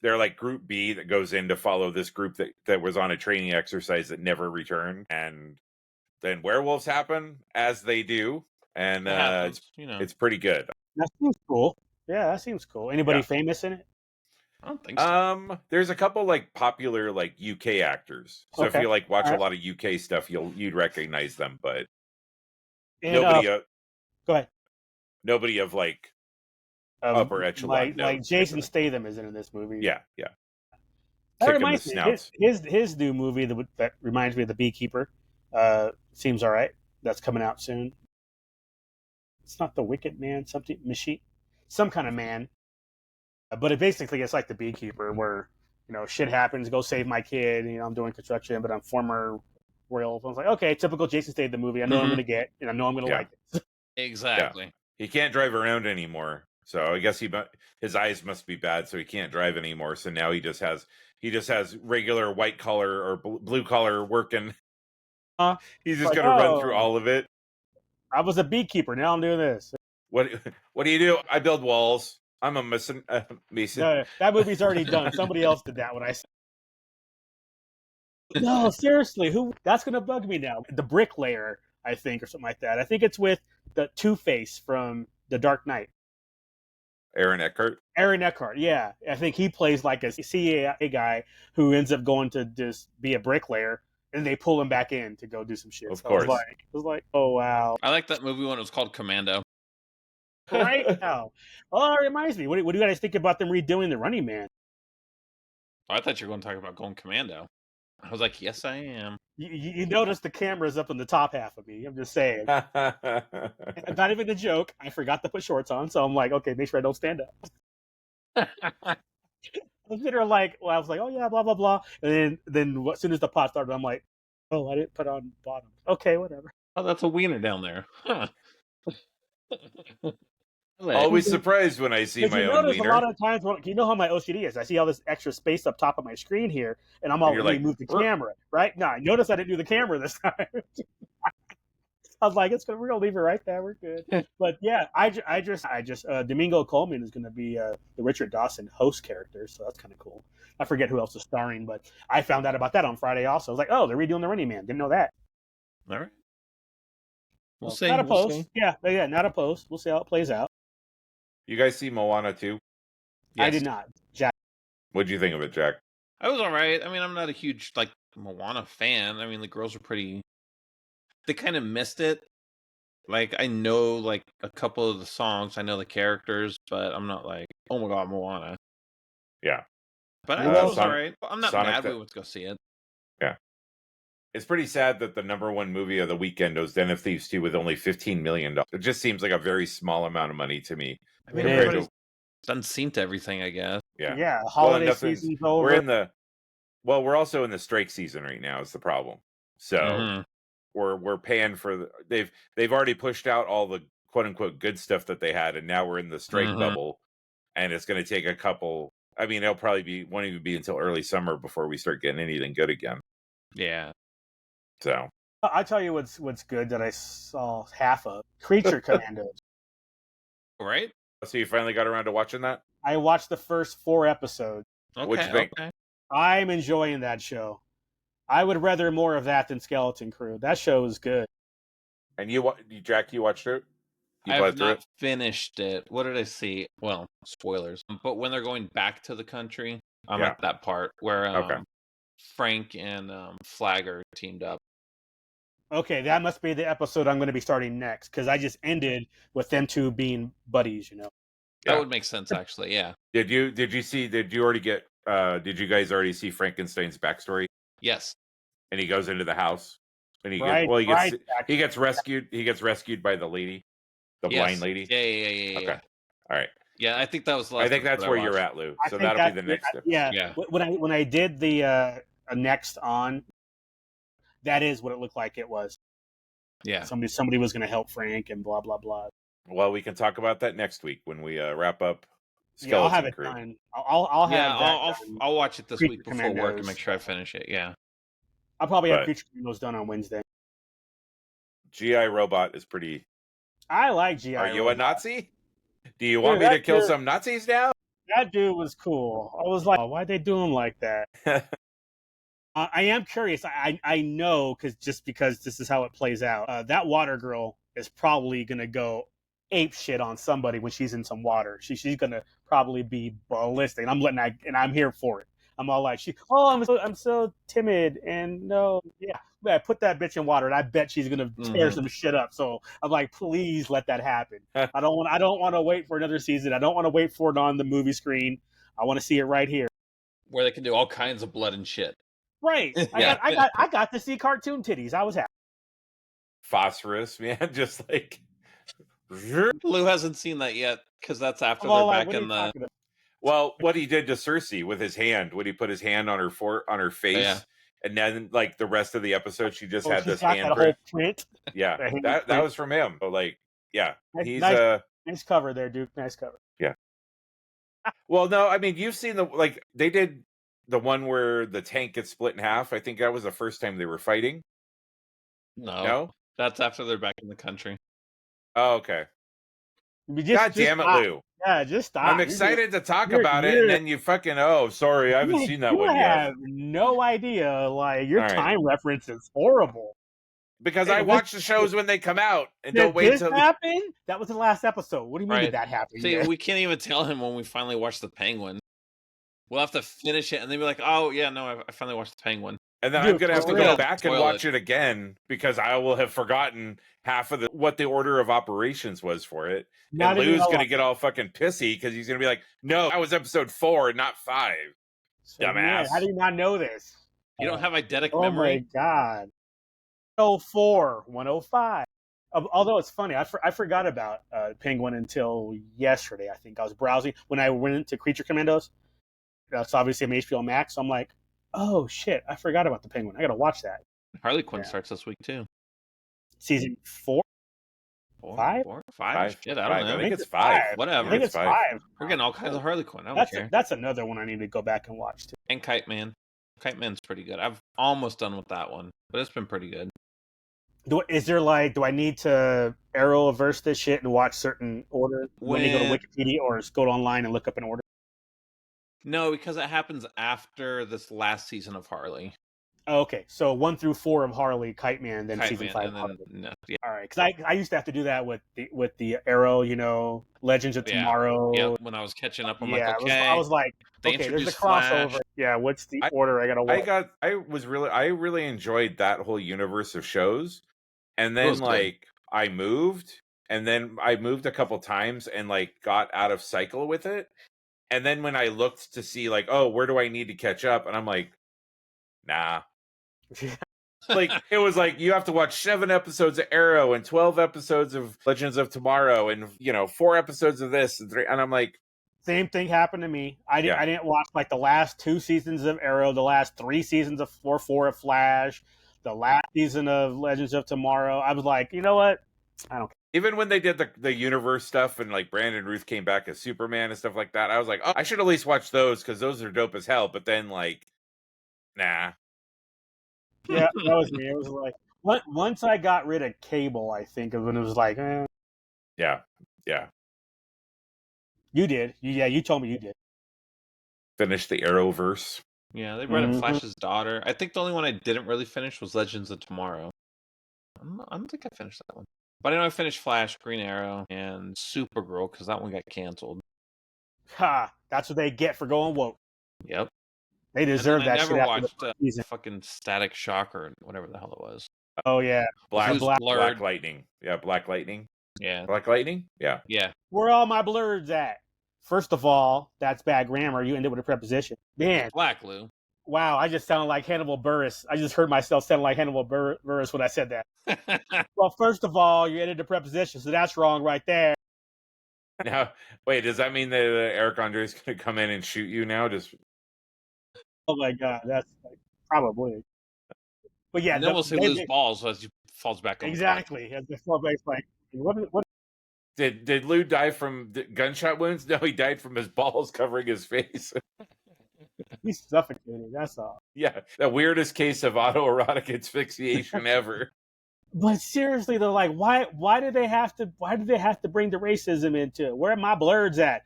they're like Group B that goes in to follow this group that was on a training exercise that never returned, and then werewolves happen as they do, and it's pretty good. That seems cool. Yeah, that seems cool. Anybody famous in it? I don't think so. There's a couple like popular like UK actors. So if you like watch a lot of UK stuff, you'd recognize them, but nobody. Go ahead. Nobody of like upper echelon. Like Jason Statham is in this movie. Yeah. That kicking the reminds me, snouts. his new movie that reminds me of The Beekeeper. Seems all right. That's coming out soon. It's not The Wicked Man, something machine, some kind of man. But it basically it's like The Beekeeper, where shit happens. Go save my kid. I'm doing construction, but I'm former royal. I was like, okay, typical Jason Statham movie. I know I'm gonna get, and I know I'm gonna like it. Exactly. Yeah. He can't drive around anymore, so I guess his eyes must be bad, so he can't drive anymore. So now he just has regular white collar or blue collar working. He's just gonna run through all of it. I was a beekeeper. Now I'm doing this. What do you do? I build walls. I'm a mason. No, that movie's already done. Somebody else did that when I said. No, seriously, who? That's gonna bug me now. The Bricklayer, I think, or something like that. I think it's with the Two-Face from The Dark Knight. Aaron Eckhart. Yeah. I think he plays like a CIA guy who ends up going to just be a bricklayer, and they pull him back in to go do some shit. Of course. I was like, oh wow. I like that movie when it was called Commando. Right now. Oh, it reminds me. What do you guys think about them redoing The Running Man? Oh, I thought you were going to talk about going Commando. I was like, yes, I am. You notice the camera's up in the top half of me. I'm just saying. Not even a joke. I forgot to put shorts on, so I'm like, okay, make sure I don't stand up. I was literally like, I was like, oh yeah, blah blah blah, and then as soon as the pot started, I'm like, oh, I didn't put on bottoms. Okay, whatever. Oh, that's a wiener down there. Huh. Always surprised when I see my own wiener. A lot of times, you know how my OCD is. I see all this extra space up top of my screen here, and I'm all like, move the camera, right? No, I noticed I didn't do the camera this time. I was like, we're gonna leave it right there. We're good. But yeah, I just Domingo Coleman is gonna be the Richard Dawson host character, so that's kind of cool. I forget who else is starring, but I found out about that on Friday also. I was like, oh, they're redoing The Running Man. Didn't know that. All right. We'll see. Not opposed. Yeah, not opposed. We'll see how it plays out. You guys see Moana 2? Yes. I did not. Jack. What'd you think of it, Jack? I was all right. I mean, I'm not a huge Moana fan. I mean, the girls are pretty. They kind of missed it. Like, I know a couple of the songs. I know the characters, but I'm not like, oh my god, Moana. Yeah. But I was all right. I'm not mad we went to go see it. Yeah. It's pretty sad that the #1 movie of the weekend was Den of Thieves 2 with only $15 million. It just seems like a very small amount of money to me. I mean, everybody's done synced everything, I guess. Yeah. Yeah, holiday season's over. We're also in the strike season right now is the problem. So we're paying for they've already pushed out all the quote unquote good stuff that they had, and now we're in the strike bubble, and it's going to take a couple. I mean, it'll probably won't even be until early summer before we start getting anything good again. Yeah. So I'll tell you what's good that I saw half of Creature Commandos. Right. So you finally got around to watching that? I watched the first 4 episodes. Okay, what'd you think? Okay. I'm enjoying that show. I would rather more of that than Skeleton Crew. That show is good. And Jack, you watched it? I've not finished it. What did I see? Well, spoilers. But when they're going back to the country, I'm at that part where Frank and Flagger teamed up. Okay, that must be the episode I'm going to be starting next, because I just ended with them two being buddies, That would make sense, actually, yeah. Did you guys already see Frankenstein's backstory? Yes. And he goes into the house, and he gets rescued. He gets rescued by the lady, the blind lady. Yeah. Okay, all right. Yeah, I think that was. I think that's where you're at, Lou. So that'll be the next step. Yeah. When I did the next on, that is what it looked like it was. Yeah. Somebody was going to help Frank and blah blah blah. Well, we can talk about that next week when we wrap up Skeleton I'll have it Crew. Done. I'll watch it this week before work and make sure I finish it. Yeah. I'll probably have Creature Commandos done on Wednesday. G.I. Robot is pretty. I like G.I. Are you a Nazi? Do you want me to kill some Nazis now? That dude was cool. I was like, why'd they do him like that? I am curious. I know because this is how it plays out. That water girl is probably gonna go ape shit on somebody when she's in some water. She's gonna probably be ballistic. And I'm here for it. I'm all like, I'm so timid and no, yeah, put that bitch in water, and I bet she's gonna tear some shit up. So I'm like, please let that happen. I don't want to wait for another season. I don't want to wait for it on the movie screen. I want to see it right here. where they can do all kinds of blood and shit. Right. Yeah. I got to see cartoon titties. I was happy. Phosphorus, man, just like. Lou hasn't seen that yet because that's after Well, they're like, back in the. Well, what he did to Cersei with his hand, when he put his hand on her face, and then like the rest of the episode, she just had this hand whole print. Yeah, that was from him. So like, yeah, he's nice cover there, Duke. Nice cover. Yeah. Well, no, I mean, you've seen they did the one where the tank gets split in half. I think that was the first time they were fighting. No, that's after they're back in the country. Oh, okay. God damn it, Lou. Yeah, just stop. I'm excited to talk about it, and then you fucking, sorry, I haven't seen that one yet. I have no idea. Like, your time reference is horrible. Because I watch the shows when they come out, and don't wait until... Did this happen? That was the last episode. What do you mean did that happen? See, we can't even tell him when we finally watch The Penguin. We'll have to finish it, and then be like, oh, yeah, no, I finally watched The Penguin. And then I'm going to have to go back and watch it again, because I will have forgotten half of what the order of operations was for it. And Lou's going to get all fucking pissy, because he's going to be like, no, that was episode 4, not 5. So, dumbass. Man, how do you not know this? You don't have eidetic memory? Oh, my God. 104, 105. Although it's funny, I forgot about Penguin until yesterday, I think. I was browsing when I went into Creature Commandos. That's obviously on HBO Max. So I'm like, oh, shit, I forgot about the Penguin. I got to watch that. Harley Quinn starts this week, too. Season 4? 5? 5? Shit, I don't know. I think it's 5. Whatever. I think it's 5. We're getting all kinds of Harley Quinn. I don't care. That's another one I need to go back and watch, too. And Kite Man. Kite Man's pretty good. I've almost done with that one, but it's been pretty good. Do I need to Arrowverse this shit and watch certain order when you go to Wikipedia or just go online and look up an order? No, because it happens after this last season of Harley. Oh, okay, so 1 through 4 of Harley, Kite Man, then Kite season Man, 5 and Harley. then, yeah. All right, because I used to have to do that with the Arrow, Legends of Tomorrow. Yeah, when I was catching up, I'm like, okay. I was like, okay, there's a crossover. Flash. Yeah, what's the order I gotta watch? I really enjoyed that whole universe of shows, and then I moved, and then I moved a couple times and got out of cycle with it, and then when I looked to see where do I need to catch up, and I'm like, nah. It was you have to watch 7 episodes of Arrow and 12 episodes of Legends of Tomorrow and 4 episodes of this and 3, and I'm like, same thing happened to me. I didn't watch the last 2 seasons of Arrow, the last 3 seasons of 4 of Flash, the last season of Legends of Tomorrow. I was like, you know what? I don't care. Even when they did the universe stuff and Brandon Ruth came back as Superman and stuff like that, I was like, oh, I should at least watch those because those are dope as hell. But then nah. Yeah, that was me. It was once I got rid of cable, I think of when it was Yeah. You did. You told me you did. Finish the Arrowverse. Yeah, they brought in Flash's daughter. I think the only one I didn't really finish was Legends of Tomorrow. I don't think I finished that one. But I know I finished Flash, Green Arrow, and Supergirl because that one got canceled. Ha! That's what they get for going woke. Yep. They deserve that shit. I never watched fucking Static Shock or whatever the hell it was. Oh, yeah. Black Lightning. Yeah, Black Lightning. Yeah. Black Lightning? Yeah. Yeah. Where all my blurs at? First of all, that's bad grammar. You ended with a preposition. Man. Black, Lou. Wow, I just sounded like Hannibal Buress. I just heard myself sound like Hannibal Buress when I said that. Well, first of all, you ended the preposition, so that's wrong right there. Now, wait, does that mean that Eric Andre is going to come in and shoot you now? Oh my God, that's probably. But yeah, and then we'll see lose balls as he falls back on. Exactly, as the fullback's what? Did Lou die from gunshot wounds? No, he died from his balls covering his face. He's suffocated. That's all. Yeah, the weirdest case of autoerotic asphyxiation ever. But seriously, though, why do they have to bring the racism into it? Where are my blurs at?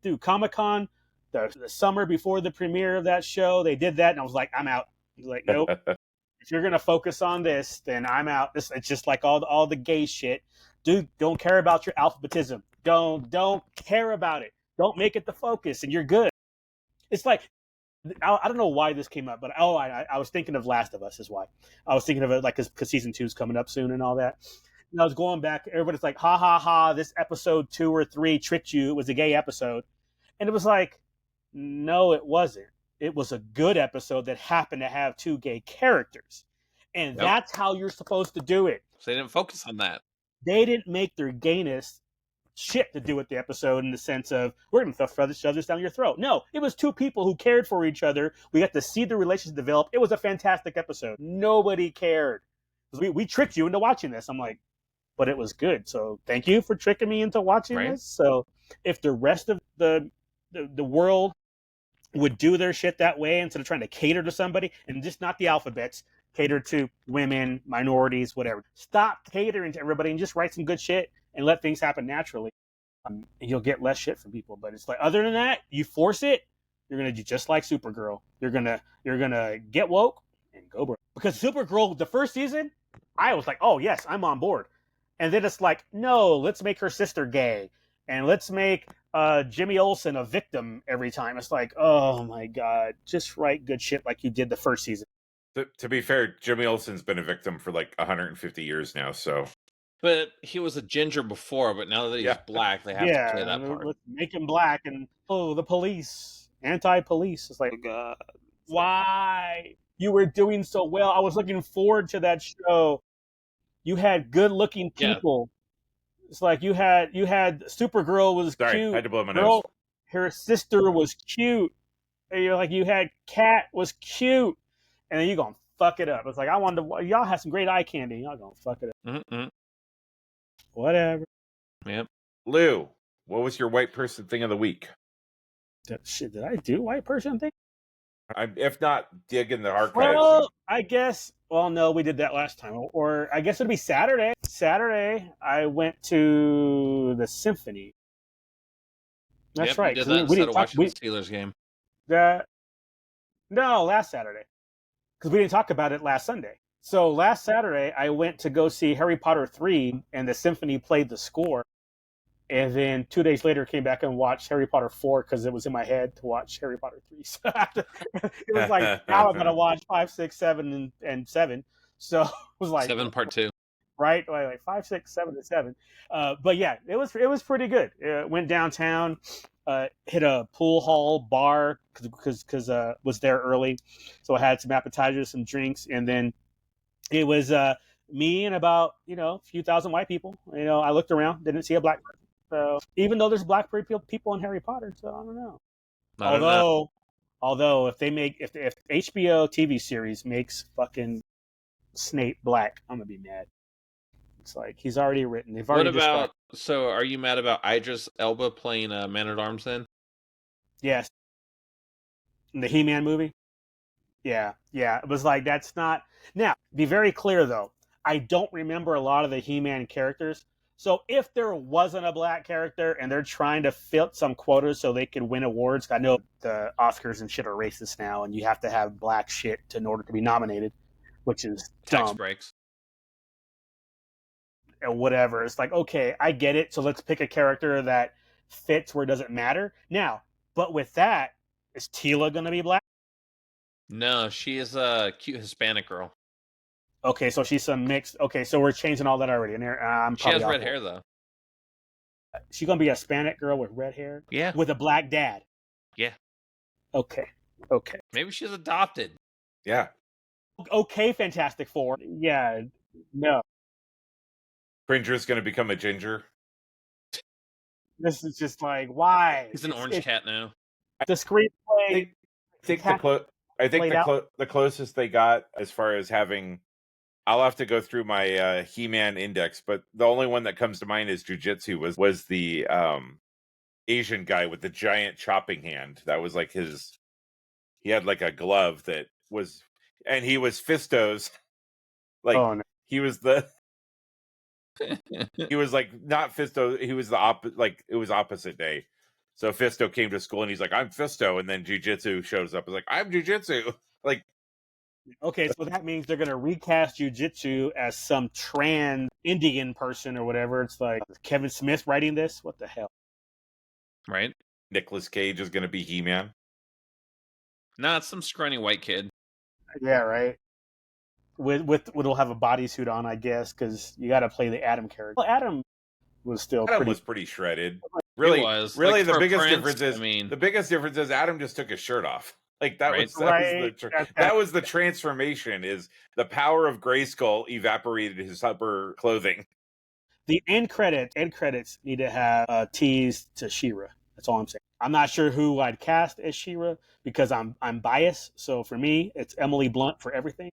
Dude, Comic-Con, the summer before the premiere of that show, they did that, and I was like, I'm out. He's like, nope. If you're gonna focus on this, then I'm out. It's just like all the gay shit. Dude, don't care about your alphabetism. Don't care about it. Don't make it the focus, and you're good. It's like, I don't know why this came up, but I was thinking of Last of Us is why. I was thinking of it because season 2 is coming up soon and all that. And I was going back. Everybody's like, ha, ha, ha, this episode 2 or 3 tricked you. It was a gay episode. And it was like, no, it wasn't. It was a good episode that happened to have 2 gay characters. And that's how you're supposed to do it. So they didn't focus on that. They didn't make their gayness shit to do with the episode in the sense of, we're going to shove this down your throat. No, it was 2 people who cared for each other. We got to see the relationship develop. It was a fantastic episode. Nobody cared. We tricked you into watching this. I'm like, but it was good. So thank you for tricking me into watching this. So if the rest of the world would do their shit that way instead of trying to cater to somebody, and just not the alphabets, cater to women, minorities, whatever. Stop catering to everybody and just write some good shit and let things happen naturally. You'll get less shit from people. But it's like, other than that, you force it, you're gonna do just like Supergirl. You're gonna get woke and go broke. Because Supergirl, the first season, I was like, oh yes, I'm on board. And then it's like, no, let's make her sister gay. And let's make Jimmy Olsen a victim every time. It's like, oh my God, just write good shit like you did the first season. To be fair, Jimmy Olsen's been a victim for like 150 years now, so. But he was a ginger before, but now that he's black, they have to play that part. Let's make him black and, the police, anti-police. It's like, God, why? You were doing so well. I was looking forward to that show. You had good-looking people. Yeah. It's like you had Supergirl was cute. I had to blow my nose. Her sister was cute. And you're like, you had Cat was cute. And then you're going to fuck it up. It's like, y'all have some great eye candy. Y'all going to fuck it up. Mm-mm. Whatever. Yep. Lou, what was your white person thing of the week? Did I do white person thing? If not, dig in the archives. Well, I guess, no, we did that last time. Or I guess it'd be Saturday. Saturday, I went to the Symphony. That's right. We did that instead of watching the Steelers game. No, last Saturday. Because we didn't talk about it last Sunday. So last Saturday, I went to go see Harry Potter 3, and the Symphony played the score. And then 2 days later, came back and watched Harry Potter 4 because it was in my head to watch Harry Potter 3. So it was like, now I'm going to watch 5, 6, 7, and 7. So it was like 7 part 2. Right? Like 5, 6, 7, and 7. But yeah, it was pretty good. Went downtown, hit a pool hall bar because was there early. So I had some appetizers, some drinks, and then it was me and about, a few thousand white people. I looked around, didn't see a black person. So even though there's black people in Harry Potter, so I don't know. Although if HBO TV series makes fucking Snape black, I'm gonna be mad. It's like he's already written. They've already. So are you mad about Idris Elba playing Man-at-Arms then? Yes. In the He-Man movie? Yeah. It was like, that's not... Now, be very clear, though. I don't remember a lot of the He-Man characters. So if there wasn't a black character and they're trying to fit some quotas so they can win awards, I know the Oscars and shit are racist now, and you have to have black shit in order to be nominated, which is tax dumb. breaks. Or whatever. It's like, okay, I get it. So let's pick a character that fits where it doesn't matter. Now, but with that, is Tila going to be black? No, she is a cute Hispanic girl. Okay, so she's some mixed. Okay, so we're changing all that already. And she has red hair, though. She's going to be a Hispanic girl with red hair? Yeah. With a black dad? Yeah. Okay. Maybe she's adopted. Yeah. Okay, Fantastic Four. Yeah, no. Cringer's going to become a ginger. This is just like, why? He's an orange cat now. The screenplay. I think the closest they got as far as having, I'll have to go through my He-Man index, but the only one that comes to mind is Jiu-Jitsu was the Asian guy with the giant chopping hand. That was like he had like a glove that was, and he was Fisto's, like, oh, no. He was he was like not Fisto. He was it was opposite day. So Fisto came to school and he's like, I'm Fisto. And then Jiu-Jitsu shows up. He's like, I'm Jiu-Jitsu. Like, okay, so that means they're going to recast Jiu-Jitsu as some trans Indian person or whatever. It's like, Kevin Smith writing this? What the hell? Right. Nicolas Cage is going to be He-Man. Nah, it's some scrawny white kid. Yeah, right. Will have a bodysuit on, I guess, because you got to play the Adam character. Well, Adam was pretty shredded. Really, was. really, like, the biggest Prince, difference is the biggest difference is Adam just took his shirt off. Like that Right. that was the transformation. Is the power of Grayskull evaporated his upper clothing. The end credits need to have a tease to She-Ra. That's all I'm saying. I'm not sure who I'd cast as She-Ra because I'm biased. So for me, it's Emily Blunt for everything.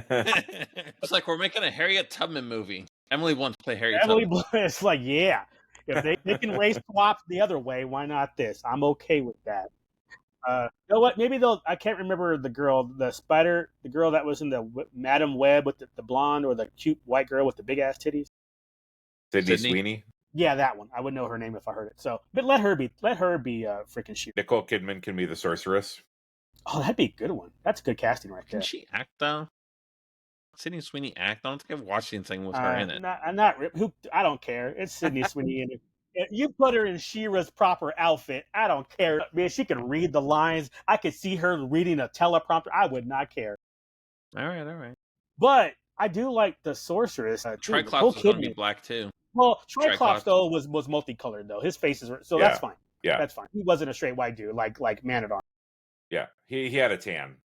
It's like we're making a Harriet Tubman movie. Emily Blunt play Harriet Emily Tubman. Blunt is like, yeah. If they can race swap the other way, why not this? I'm okay with that. You know what? Maybe they'll. I can't remember the girl, the girl that was in the Madam Web with the blonde, or the cute white girl with the big ass titties. Sydney Sweeney. Yeah, that one. I would know her name if I heard it. So, but let her be freaking She-Ra. Nicole Kidman can be the sorceress. Oh, that'd be a good one. That's good casting right there. Can she act though? Sydney Sweeney act? I don't think I've watched anything with her in it. I don't care. It's Sydney Sweeney in it. If you put her in She-Ra's proper outfit, I don't care. Man, she can read the lines. I could see her reading a teleprompter. I would not care. All right. But I do like the sorceress. Triclops is going to be black too. Well, Triclops though was multicolored though. His face is so that's fine. Yeah, that's fine. He wasn't a straight white dude like Man-at-Arms. Yeah, he had a tan.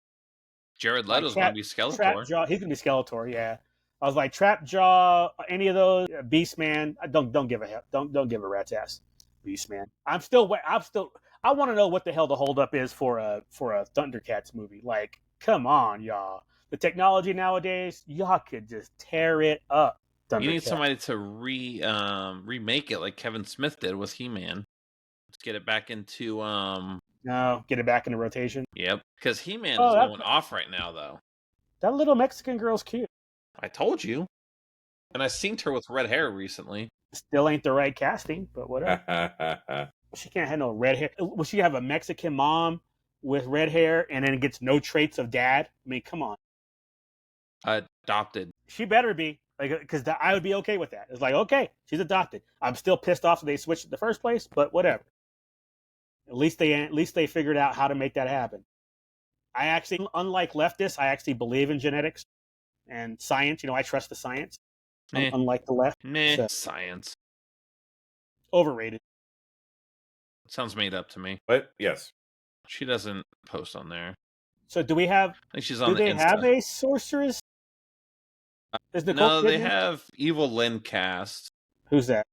Jared Leto's going to be Skeletor. Trapjaw, he's going to be Skeletor. Yeah, I was like Trapjaw, any of those. Beastman, don't give a hell. Don't give a rat's ass. Beastman. I want to know what the hell the holdup is for a Thundercats movie. Like, come on, y'all. The technology nowadays, y'all could just tear it up. You need somebody to remake it like Kevin Smith did with He-Man. Let's get it back into get it back into rotation. Yep, because He-Man is going off right now though. That little Mexican girl's cute. I told you. And I seen her with red hair recently. Still ain't the right casting, but whatever. She can't have no red hair. Will she have a Mexican mom with red hair and then gets no traits of dad? I mean, come on. Adopted. She better be. Because I would be okay with that. It's like, okay, she's adopted. I'm still pissed off that they switched in the first place, but whatever. At least they figured out how to make that happen. I actually, unlike leftists, I actually believe in genetics and science. I trust the science. Unlike the left. Science. Overrated. Sounds made up to me. But yes. She doesn't post on there. So do we have? I think she's on. Do they have a sorceress? No, they have Evil Lynn cast. Who's that?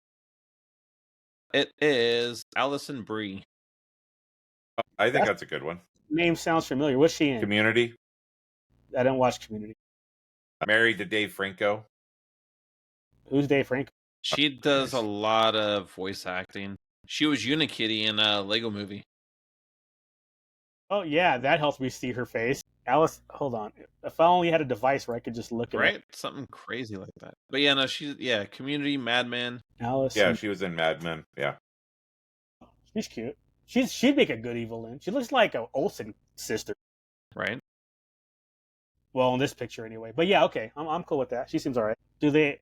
It is Allison Brie. I think that's a good one. Name sounds familiar. What's she in? Community. I didn't watch Community. Married to Dave Franco. Who's Dave Franco? She does a lot of voice acting. She was Unikitty in a Lego Movie. Oh yeah, that helps me see her face. Alice, hold on. If I only had a device where I could just look at it. Right? Something crazy like that. But yeah, no, Community, Mad Men. Alice. Yeah, she was in Mad Men. Yeah. She's cute. She'd make a good Evil Lynn. She looks like an Olsen sister. Right. Well, in this picture anyway. But yeah, okay. I'm cool with that. She seems alright. I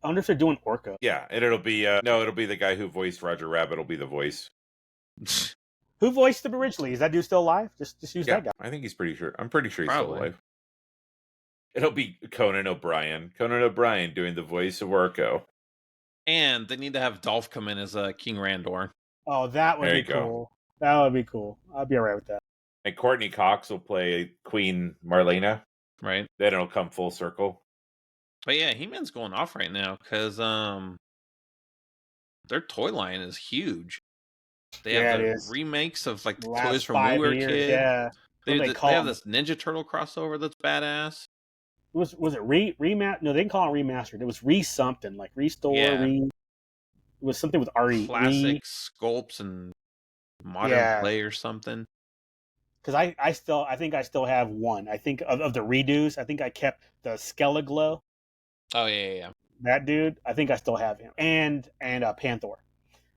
wonder if they're doing Orca. Yeah, and it'll be it'll be the guy who voiced Roger Rabbit will be the voice. Who voiced him originally? Is that dude still alive? Just use that guy. I think he's pretty sure. I'm pretty sure he's still alive. It'll be Conan O'Brien. Conan O'Brien doing the voice of Orko. And they need to have Dolph come in as King Randor. Oh, that would be cool. That would be cool. I'd be alright with that. And Courtney Cox will play Queen Marlena. Right. Then it'll come full circle. But yeah, He-Man's going off right now because their toy line is huge. They have the remakes of like the toys from when we were kids. Yeah. They have this Ninja Turtle crossover that's badass. Was it remaster? No, they didn't call it remastered. It was re-something, like restore, It was something with RE. Classic sculpts and modern play or something. Because I think I still have one. I think of the redos, I think I kept the Skeleglow. Oh yeah. That dude, I think I still have him. And Panther.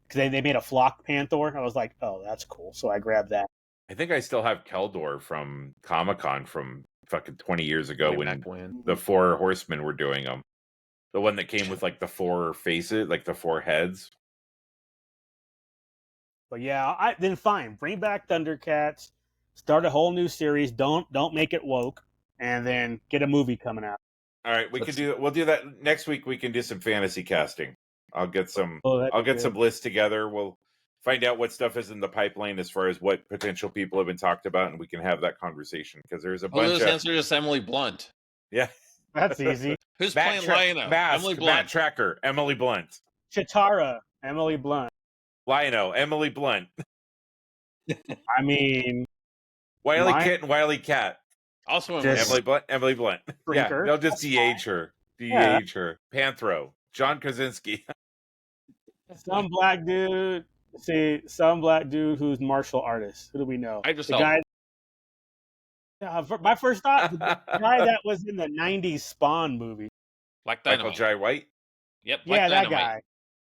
Because they made a flock Panther. I was like, oh, that's cool. So I grabbed that. I think I still have Keldor from Comic-Con from fucking 20 years ago when the Four Horsemen were doing them. The one that came with like the four faces, like the four heads. But yeah, then fine. Bring back Thundercats. Start a whole new series. Don't make it woke. And then get a movie coming out. All right, we'll do that next week. We can do some fantasy casting. I'll get some lists together. We'll find out what stuff is in the pipeline as far as what potential people have been talked about, and we can have that conversation because there's a bunch of answer is Emily Blunt. Yeah, that's easy. Who's playing Lionel? Emily Blunt. Matt Tracker, Emily Blunt. Chitara, Emily Blunt. Lionel, Emily Blunt. I mean, Wily Kit and Wily Cat. Also Emily Blunt. Emily Blunt. Yeah, they'll just de-age her. De-age her. Panthro. John Krasinski. Some black dude. See, some black dude who's martial artist. Who do we know? The guy. My first thought, the guy that was in the '90s Spawn movie. Black Dynamite. Michael Jai White. Yep. Black Dynamite. That guy.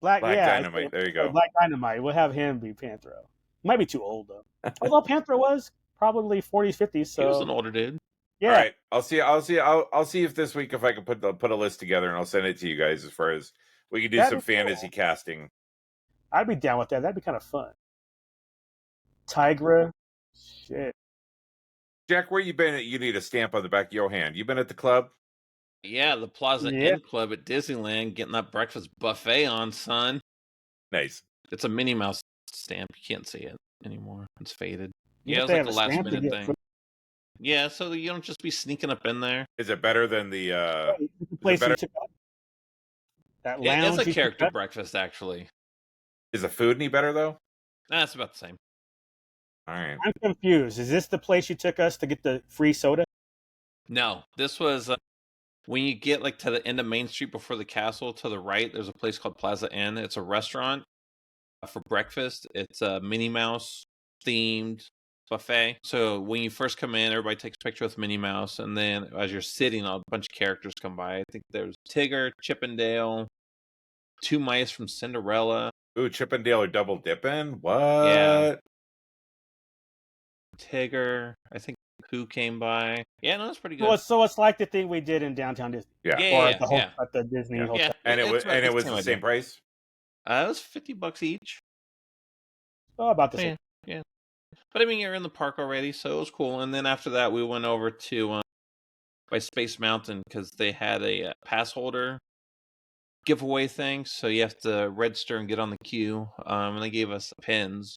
Black Dynamite. There you go. Black Dynamite. We'll have him be Panthro. He might be too old though. Although Panthro was probably 40s, 50s. So he was an older dude. Yeah. All right. I'll see if this week if I can put a list together and I'll send it to you guys as far as we can do some fantasy casting. I'd be down with that. That'd be kind of fun. Tigra. Shit. Jack, where you been? You need a stamp on the back of your hand. You been at the club? Yeah, the Plaza Inn Club at Disneyland, getting that breakfast buffet on, son. Nice. It's a Minnie Mouse stamp. You can't see it anymore. It's faded. You it was like the last minute thing. Yeah, so you don't just be sneaking up in there. Is it better than the place you took up? That lounge. It's a character breakfast, actually. Is the food any better though? Nah, it's about the same. All right. I'm confused. Is this the place you took us to get the free soda? No, this was when you get like to the end of Main Street before the castle. To the right, there's a place called Plaza Inn. It's a restaurant for breakfast. It's a Minnie Mouse themed buffet. So when you first come in, everybody takes a picture with Minnie Mouse, and then as you're sitting, a bunch of characters come by. I think there's Tigger, Chippendale, 2 mice from Cinderella. Ooh, Chippendale are double dipping? What? Yeah. Tigger, I think Pooh came by. Yeah, no, it's pretty good. So it's like the thing we did in downtown Disney. Yeah. At the Disney hotel. Yeah. And it was the same price? It was $50 each. Oh, about the same. Yeah. But I mean, you're in the park already, so it was cool. And then after that, we went over to by Space Mountain because they had a pass holder giveaway thing. So you have to register and get on the queue. And they gave us pins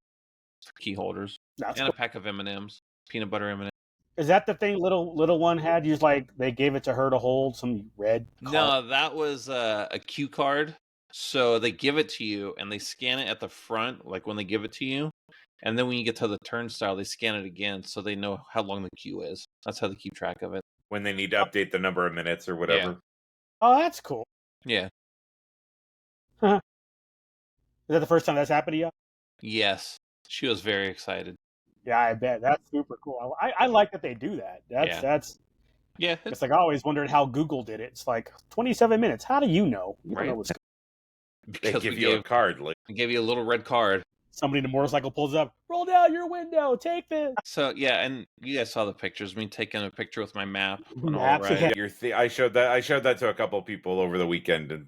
for key holders. That's and a pack of M&Ms, peanut butter M&Ms. Is that the thing little one had? You like they gave it to her to hold some red card? No, that was a cue card. So they give it to you and they scan it at the front, like when they give it to you. And then when you get to the turnstile, they scan it again so they know how long the queue is. That's how they keep track of it. When they need to update the number of minutes or whatever. Yeah. Oh, that's cool. Yeah. Is that the first time that's happened to you? Yes. She was very excited. Yeah, I bet. That's super cool. I like that they do that. That's it's like I always wondered how Google did it. It's like 27 minutes. How do you know? You don't know what's they give you a card. They gave you a little red card. Somebody in the motorcycle pulls up. Roll down your window. Take this. So yeah, and you guys saw the pictures. Me taking a picture with my map. I showed that to a couple people over the weekend, and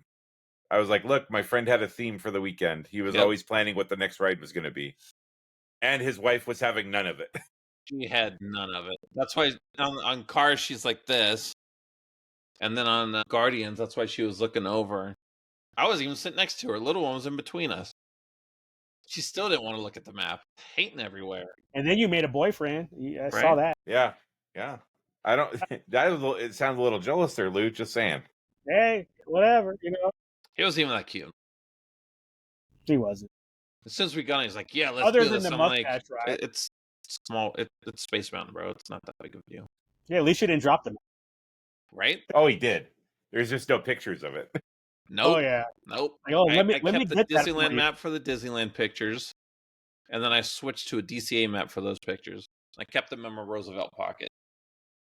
I was like, "Look, my friend had a theme for the weekend. He was always planning what the next ride was going to be, and his wife was having none of it." She had none of it. That's why on Cars she's like this, and then on Guardians, that's why she was looking over. I was even sitting next to her. Little one was in between us. She still didn't want to look at the map. Hating everywhere. And then you made a boyfriend. I saw that. Yeah. I don't. It sounds a little jealous there, Lou. Just saying. Hey, whatever. He wasn't even that cute. He wasn't. As soon as we got in, he's like, "Yeah, let's Other do than this." the I'm mustache, like, right? It's small. It's Space Mountain, bro. It's not that big of a deal. Yeah, at least you didn't drop them. Right? Oh, he did. There's just no pictures of it. Nope. Oh yeah. Nope. Like, I kept the Disneyland map for the Disneyland pictures, and then I switched to a DCA map for those pictures. I kept them in my Roosevelt pocket.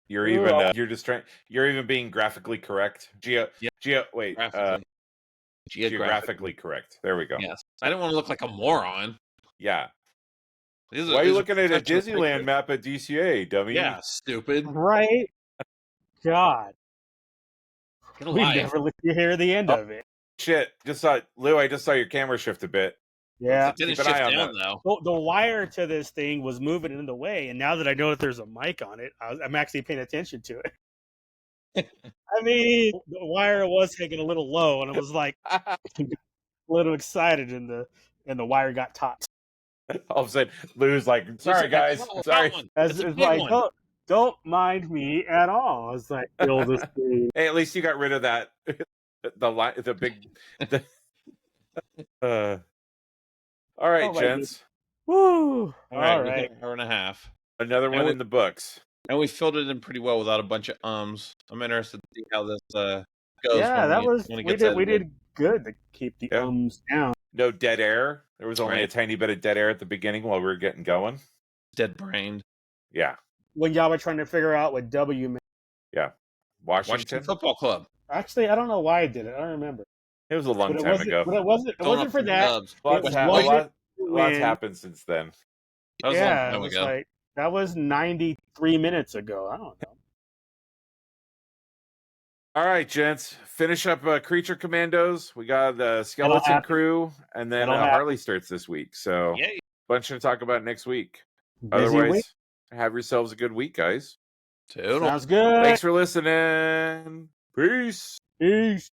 You're even you're just trying. You're even being graphically correct. Geographically correct. There we go. Yes. I didn't want to look like a moron. Yeah. Why are you looking at a Disneyland map at DCA, dummy? Yeah, stupid. Right? God. We never let you hear the end of it. Shit. Lou, I just saw your camera shift a bit. Yeah. It didn't shift down, though. The wire to this thing was moving in the way, and now that I know that there's a mic on it, I'm actually paying attention to it. I mean, the wire was hanging a little low, and I was like a little excited, and the wire got taut. All of a sudden, Lou's like, sorry guys, sorry. It's like, don't mind me at all. It's like, kill this game. Hey, at least you got rid of that. The big. All right, gents. Woo! All right, hour and a half. Another one in the books. And we filled it in pretty well without a bunch of ums. I'm interested to see how this goes. Yeah, we did good to keep the ums down. No dead air. There was only a tiny bit of dead air at the beginning while we were getting going. Dead brained. Yeah. When y'all were trying to figure out what W meant. Yeah. Washington Football Club. Actually, I don't know why I did it. I don't remember. It was a long time ago. But it wasn't for that. Lots happened since then. That was a long time ago. Like, that was 93 minutes ago. I don't know. All right, gents. Finish up Creature Commandos. We got the Skeleton Crew, and then Harley starts this week. So, bunch to talk about next week. Otherwise, have yourselves a good week, guys. Sounds good. Thanks for listening. Peace. Peace.